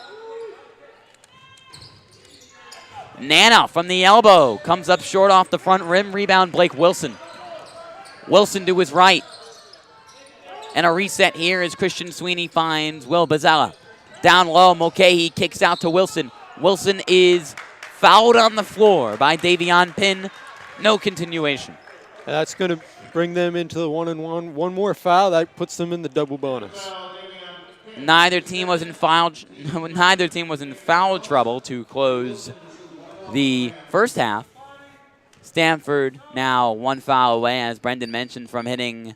Nana from the elbow comes up short off the front rim. Rebound Blake Wilson. Wilson to his right. And a reset here as Christian Sweeney finds Will Bozzella. Down low, Mulcahy kicks out to Wilson. Wilson is fouled on the floor by Davion Pinn. No continuation. That's going to bring them into the 1-1. One more foul, that puts them in the double bonus. Neither team was in foul. Neither team was in foul trouble to close the first half. Stamford now one foul away, as Brendan mentioned, from hitting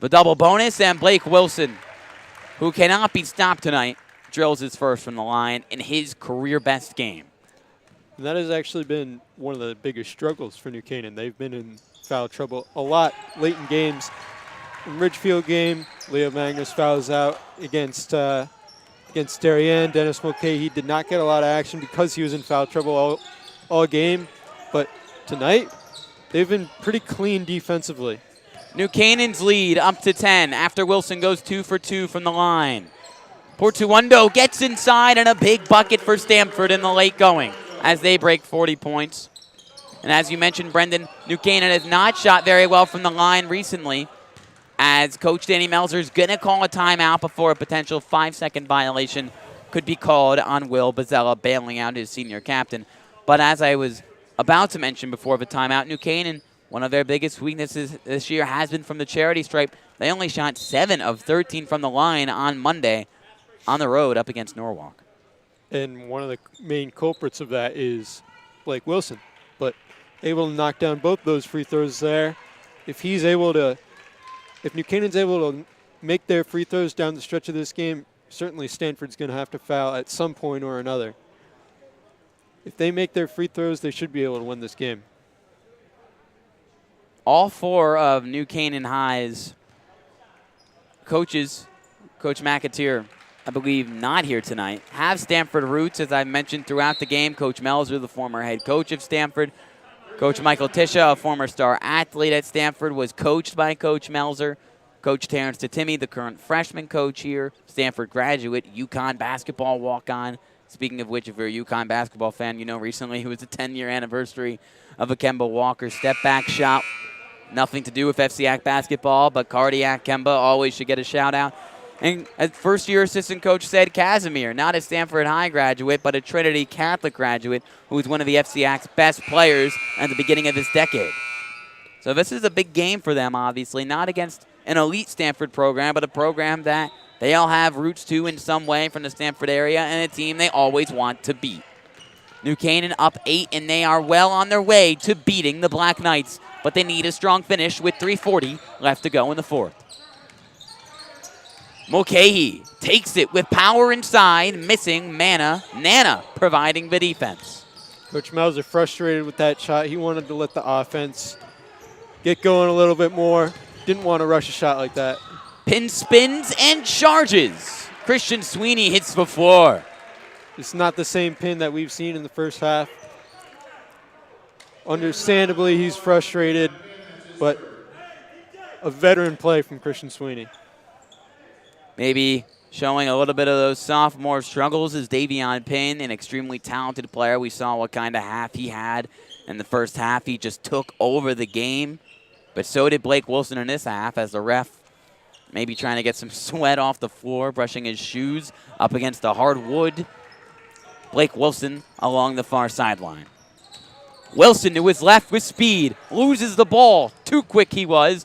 the double bonus. And Blake Wilson, who cannot be stopped tonight, drills his first from the line in his career best game. And that has actually been one of the biggest struggles for New Canaan. They've been in foul trouble a lot late in games. In Ridgefield game, Leo Magnus fouls out against Darien. Dennis Mulcahy did not get a lot of action because he was in foul trouble all game. But tonight, they've been pretty clean defensively. New Canaan's lead up to 10 after Wilson goes 2 for 2 from the line. Portuondo gets inside, and a big bucket for Stamford in the late going as they break 40 points. And as you mentioned, Brendan, New Canaan has not shot very well from the line recently, as Coach Danny Melzer is going to call a timeout before a potential 5-second violation could be called on Will Bozzella, bailing out his senior captain. But as I was about to mention before the timeout, New Canaan, one of their biggest weaknesses this year has been from the charity stripe. They only shot 7 of 13 from the line on Monday on the road up against Norwalk. And one of the main culprits of that is Blake Wilson, but able to knock down both those free throws there. If New Canaan's able to make their free throws down the stretch of this game, certainly Stanford's going to have to foul at some point or another. If they make their free throws, they should be able to win this game. All 4 of New Canaan High's coaches, Coach McAteer, I believe not here tonight, have Stanford roots, as I mentioned throughout the game. Coach Melzer, the former head coach of Stanford. Coach Michael Tisha, a former star athlete at Stanford, was coached by Coach Melzer. Coach Terrence Tatimi, the current freshman coach here, Stanford graduate, UConn basketball walk-on. Speaking of which, if you're a UConn basketball fan, you know recently it was the 10-year anniversary of a Kemba Walker step-back shot. Nothing to do with FCAC basketball, but Cardiac Kemba always should get a shout-out. And a first-year assistant coach said Casimir, not a Stanford High graduate, but a Trinity Catholic graduate who was one of the FCAC's best players at the beginning of this decade. So this is a big game for them, obviously, not against an elite Stanford program, but a program that they all have roots to in some way from the Stanford area, and a team they always want to beat. New Canaan up 8, and they are well on their way to beating the Black Knights, but they need a strong finish with 3:40 left to go in the fourth. Mulcahy takes it with power inside, missing Nana providing the defense. Coach Melzer frustrated with that shot. He wanted to let the offense get going a little bit more. Didn't want to rush a shot like that. Pin spins and charges. Christian Sweeney hits the floor. It's not the same pin that we've seen in the first half. Understandably, he's frustrated, but a veteran play from Christian Sweeney. Maybe showing a little bit of those sophomore struggles is Davion Pinn, an extremely talented player. We saw what kind of half he had in the first half. He just took over the game, but so did Blake Wilson in this half, as the ref maybe trying to get some sweat off the floor, brushing his shoes up against the hard wood. Blake Wilson along the far sideline. Wilson to his left with speed, loses the ball. Too quick he was.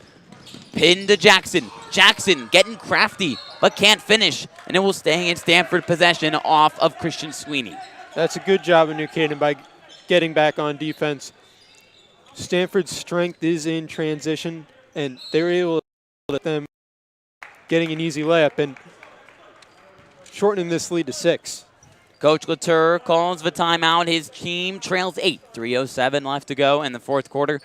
Pinned to Jackson. Jackson getting crafty, but can't finish, and it will stay in Stanford possession off of Christian Sweeney. That's a good job of New Canaan by getting back on defense. Stanford's strength is in transition, and they were able to let them getting an easy layup and shortening this lead to 6. Coach Latour calls the timeout. His team trails 8. 3:07 left to go in the fourth quarter.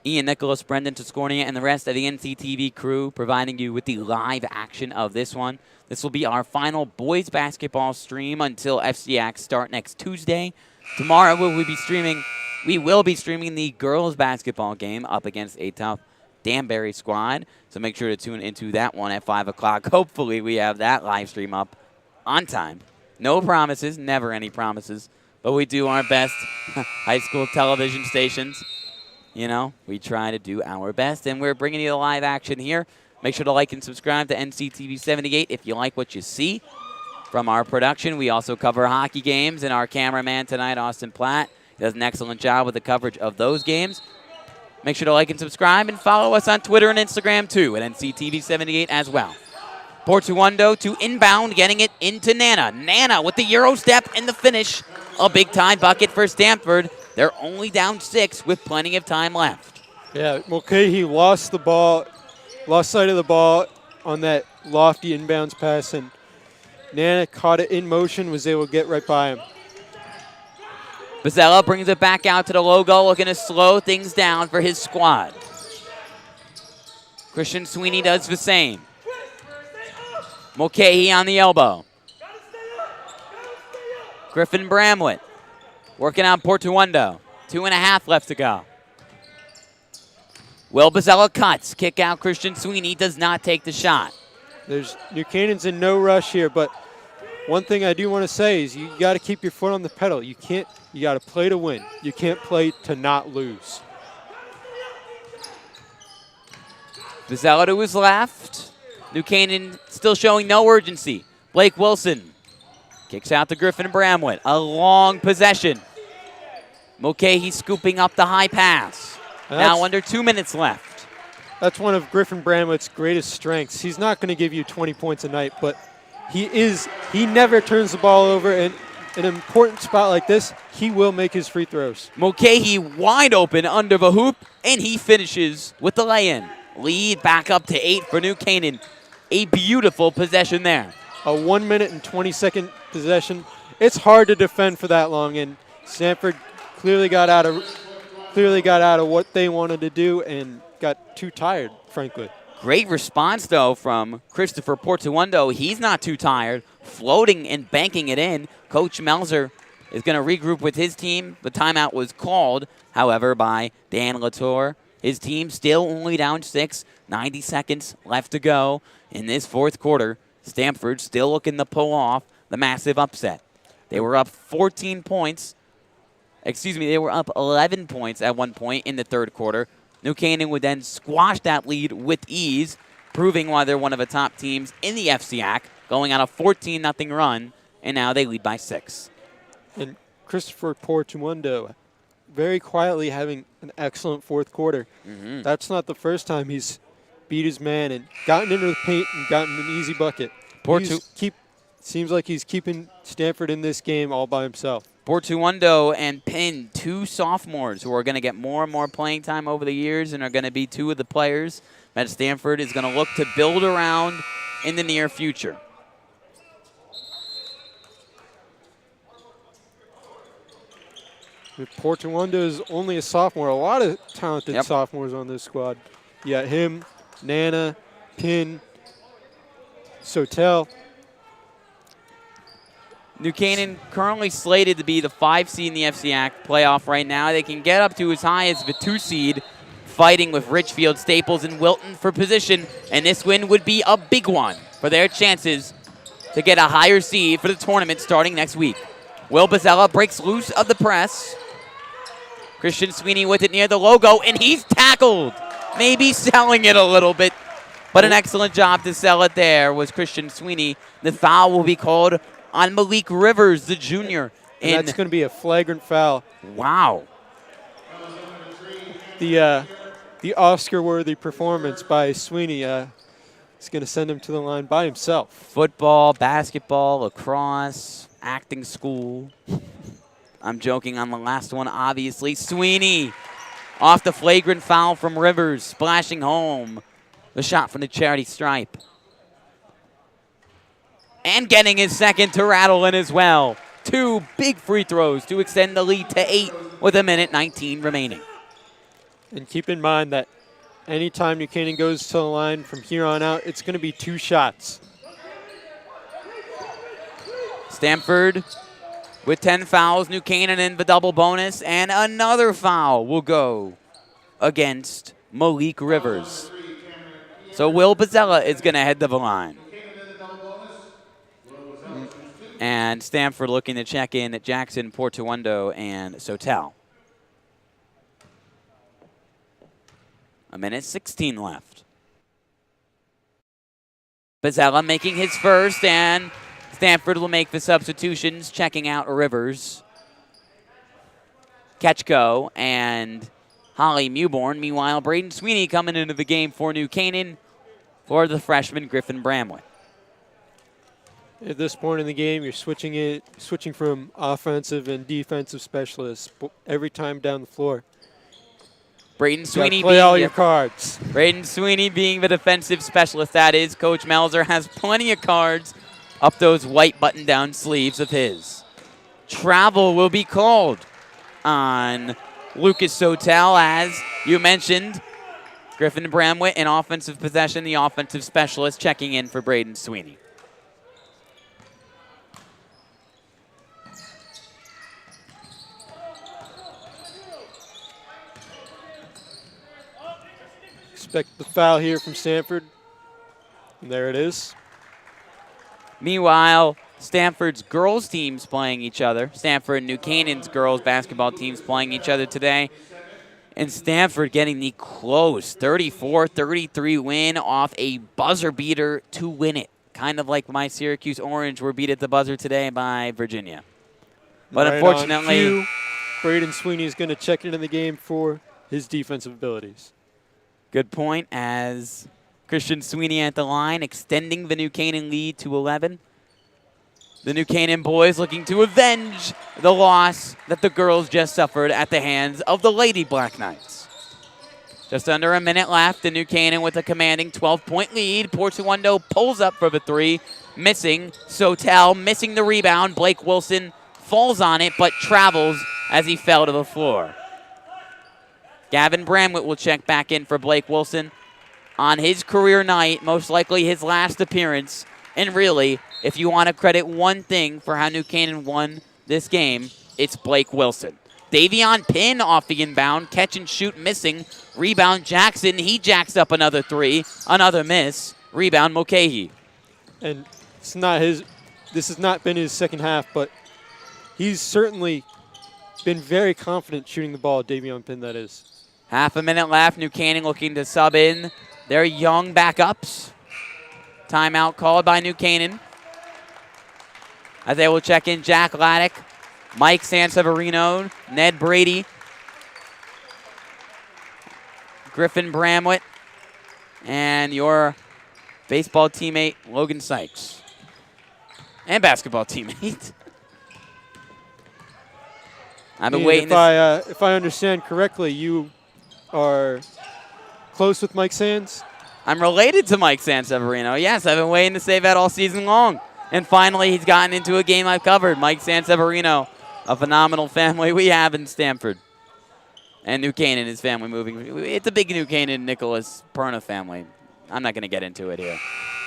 Ian Nicholas, Brendan Tiscornia, and the rest of the NCTV crew providing you with the live action of this one. This will be our final boys basketball stream until FCAC start next Tuesday. Tomorrow we will be streaming the girls basketball game up against a tough Danbury squad. So make sure to tune into that one at 5 o'clock. Hopefully we have that live stream up on time. No promises, never any promises, but we do our best. High school television stations, you know, we try to do our best, and we're bringing you the live action here. Make sure to like and subscribe to NCTV 78 if you like what you see from our production. We also cover hockey games, and our cameraman tonight, Austin Platt, does an excellent job with the coverage of those games. Make sure to like and subscribe and follow us on Twitter and Instagram too at NCTV78 as well. Portuondo to inbound, getting it into Nana. Nana with the Euro step and the finish. A big time bucket for Stamford. They're only down 6 with plenty of time left. Yeah, Mulcahy lost the ball, lost sight of the ball on that lofty inbounds pass, and Nana caught it in motion, was able to get right by him. Bozzella brings it back out to the logo, looking to slow things down for his squad. Christian Sweeney does the same. Mulcahy on the elbow. Griffin Bramlett working on Portuondo. 2.5 left to go. Will Bozzella cuts. Kick out Christian Sweeney. Does not take the shot. New Canaan's in no rush here, but one thing I do want to say is you got to keep your foot on the pedal. You got to play to win. You can't play to not lose. Bozzella to his left. New Canaan still showing no urgency. Blake Wilson kicks out to Griffin Bramlett. A long possession. Mulcahy scooping up the high pass. Now under 2 minutes left. That's one of Griffin Bramlett's greatest strengths. He's not going to give you 20 points a night, but he never turns the ball over. And in an important spot like this, he will make his free throws. Mulcahy wide open under the hoop, and he finishes with the lay-in. Lead back up to 8 for New Canaan. A beautiful possession there. A 1 minute and 20-second possession. It's hard to defend for that long, and Stamford clearly got out of what they wanted to do and got too tired, frankly. Great response, though, from Christopher Portuondo. He's not too tired, floating and banking it in. Coach Melzer is going to regroup with his team. The timeout was called, however, by Dan Latour. His team still only down 6, 90 seconds left to go in this fourth quarter. Stamford still looking to pull off the massive upset. They were up 14 points. They were up 11 points at one point in the third quarter. New Canaan would then squash that lead with ease, proving why they're one of the top teams in the FCAC, going on a 14-0 run, and now they lead by 6. And Christopher Portuondo very quietly having an excellent fourth quarter. Mm-hmm. That's not the first time he's beat his man and gotten into the paint and gotten an easy bucket. Seems like he's keeping Stamford in this game all by himself. Portuondo and Penn, 2 sophomores who are going to get more and more playing time over the years and are going to be 2 of the players that Stamford is going to look to build around in the near future. Portuondo is only a sophomore. A lot of talented sophomores on this squad. You got him, Nana, Pin, Sotel. New Canaan currently slated to be the 5 seed in the FCAC playoff right now. They can get up to as high as the 2 seed, fighting with Richfield, Staples, and Wilton for position. And this win would be a big one for their chances to get a higher seed for the tournament starting next week. Will Bozzella breaks loose of the press. Christian Sweeney with it near the logo, and he's tackled. Maybe selling it a little bit, but an excellent job to sell it there was Christian Sweeney. The foul will be called on Malik Rivers, the junior. And that's going to be a flagrant foul. Wow. The Oscar-worthy performance by Sweeney is going to send him to the line by himself. Football, basketball, lacrosse, acting school. I'm joking on the last one, obviously. Sweeney off the flagrant foul from Rivers, splashing home the shot from the charity stripe. And getting his second to rattle in as well. 2 big free throws to extend the lead to 8 with 1:19 remaining. And keep in mind that anytime New Canaan goes to the line from here on out, it's going to be 2 shots. Stamford with 10 fouls. New Canaan in the double bonus. And another foul will go against Malik Rivers. So Will Bozzella is going to head to the line. And Stamford looking to check in at Jackson, Portuondo, and Sotel. 1:16 left. Bozzella making his first, and Stamford will make the substitutions, checking out Rivers, Ketchko, and Holly Mewborn. Meanwhile, Braden Sweeney coming into the game for New Canaan for the freshman Griffin Bramwell. At this point in the game, you're switching from offensive and defensive specialists every time down the floor. Braden Sweeney play all your cards. Braden Sweeney being the defensive specialist, that is. Coach Melzer has plenty of cards up those white button-down sleeves of his. Travel will be called on Lucas Sotel, as you mentioned. Griffin Bramwell in offensive possession, the offensive specialist checking in for Braden Sweeney. Expect the foul here from Stamford. And there it is. Meanwhile, Stamford's girls teams playing each other. Stamford and New Canaan's girls basketball teams playing each other today. And Stamford getting the close 34-33 win off a buzzer beater to win it. Kind of like my Syracuse Orange were beat at the buzzer today by Virginia. But right, unfortunately, Braden Sweeney is going to check into the game for his defensive abilities. Good point, as Christian Sweeney at the line, extending the New Canaan lead to 11. The New Canaan boys looking to avenge the loss that the girls just suffered at the hands of the Lady Black Knights. Just under a minute left, the New Canaan with a commanding 12-point lead. Portuondo pulls up for the three, missing. Sotel missing the rebound. Blake Wilson falls on it, but travels as he fell to the floor. Gavin Bramwitt will check back in for Blake Wilson on his career night, most likely his last appearance. And really, if you want to credit one thing for how New Canaan won this game, it's Blake Wilson. Davion Pinn off the inbound, catch and shoot missing. Rebound Jackson, he jacks up another three, another miss. Rebound Mulcahy. And this has not been his second half, but he's certainly been very confident shooting the ball, Davion Pinn, that is. Half a minute left. New Canaan looking to sub in their young backups. Timeout called by New Canaan. As they will check in Jack Laddick, Mike Sanseverino, Ned Brady, Griffin Bramwitt, and your baseball teammate, Logan Sykes. And basketball teammate. I've been waiting. If I understand correctly, you are close with Mike Sands? I'm related to Mike Sanseverino. Yes, I've been waiting to say that all season long. And finally, he's gotten into a game I've covered. Mike Sanseverino, a phenomenal family we have in Stamford. And New Canaan, his family moving. It's a big New Canaan Nicholas Perna family. I'm not going to get into it here.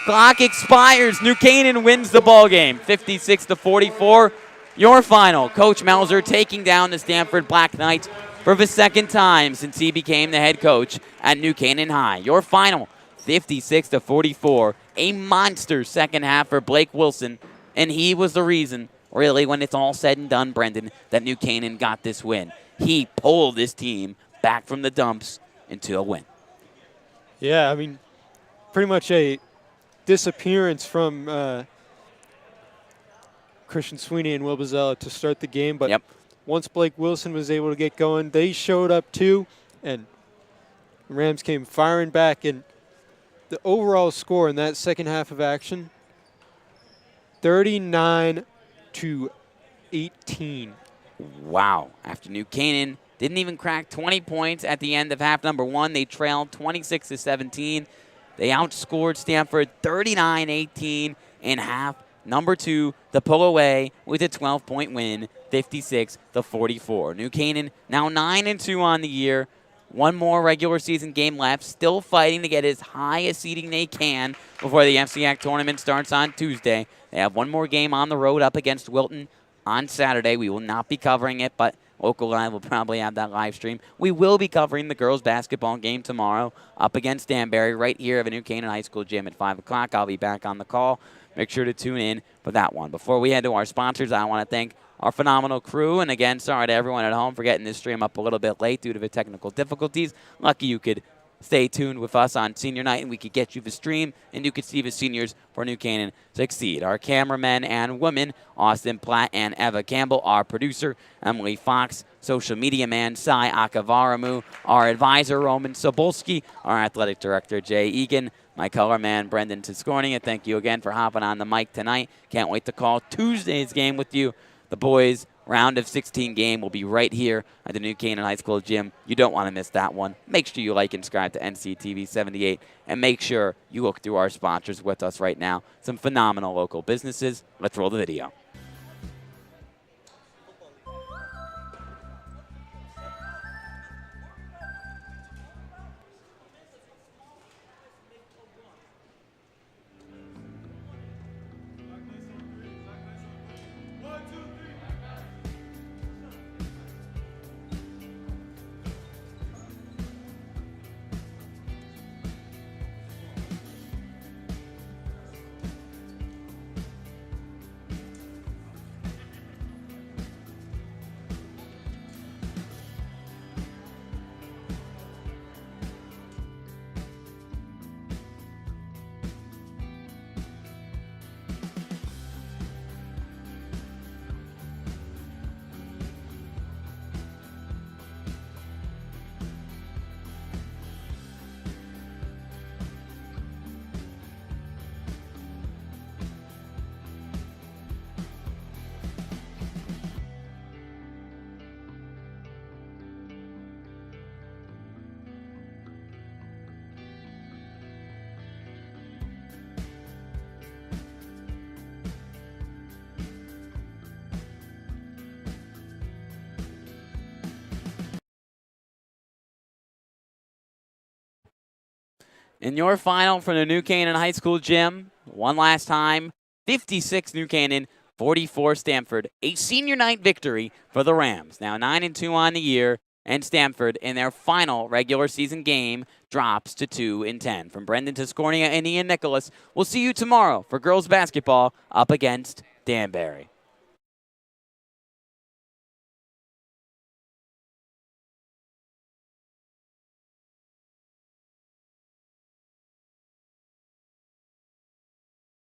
Clock expires. New Canaan wins the ball game, 56-44. Your final, Coach Melzer taking down the Stamford Black Knights for the second time since he became the head coach at New Canaan High. Your final, 56-44. A monster second half for Blake Wilson, and he was the reason, really, when it's all said and done, Brendan, that New Canaan got this win. He pulled this team back from the dumps into a win. Yeah, I mean, pretty much a disappearance from Christian Sweeney and Will Bozzella to start the game, but once Blake Wilson was able to get going, they showed up too, and the Rams came firing back. And the overall score in that second half of action, 39-18. Wow. After New Canaan didn't even crack 20 points at the end of half number one, they trailed 26-17. They outscored Stamford 39-18 in half number two, the pull away with a 12-point win, 56-44. New Canaan now 9-2 on the year. One more regular season game left, still fighting to get as high a seeding they can before the FCAC tournament starts on Tuesday. They have one more game on the road up against Wilton on Saturday. We will not be covering it, but Local Live will probably have that live stream. We will be covering the girls' basketball game tomorrow up against Danbury right here at the New Canaan High School gym at 5 o'clock. I'll be back on the call. Make sure to tune in for that one. Before we head to our sponsors, I want to thank our phenomenal crew. And again, sorry to everyone at home for getting this stream up a little bit late due to the technical difficulties. Lucky you could Stay tuned with us on senior night, and we could get you the stream, and you could see the seniors for New Canaan succeed. Our cameramen and women, Austin Platt and Eva Campbell, our producer, Emily Fox, social media man, Sai Akavaramu, our advisor, Roman Sobolski, our athletic director, Jay Egan, my color man, Brendan Tiscornia. Thank you again for hopping on the mic tonight. Can't wait to call Tuesday's game with you. The boys' round of 16 game will be right here at the New Canaan High School gym. You don't want to miss that one. Make sure you like and subscribe to NCTV 78, and make sure you look through our sponsors with us right now. Some phenomenal local businesses. Let's roll the video. In your final from the New Canaan High School gym, one last time, 56 New Canaan, 44 Stamford. A senior night victory for the Rams. Now 9-2 on the year, and Stamford in their final regular season game drops to 2-10. From Brendan Tiscornia and Ian Nicholas, we'll see you tomorrow for girls basketball up against Danbury.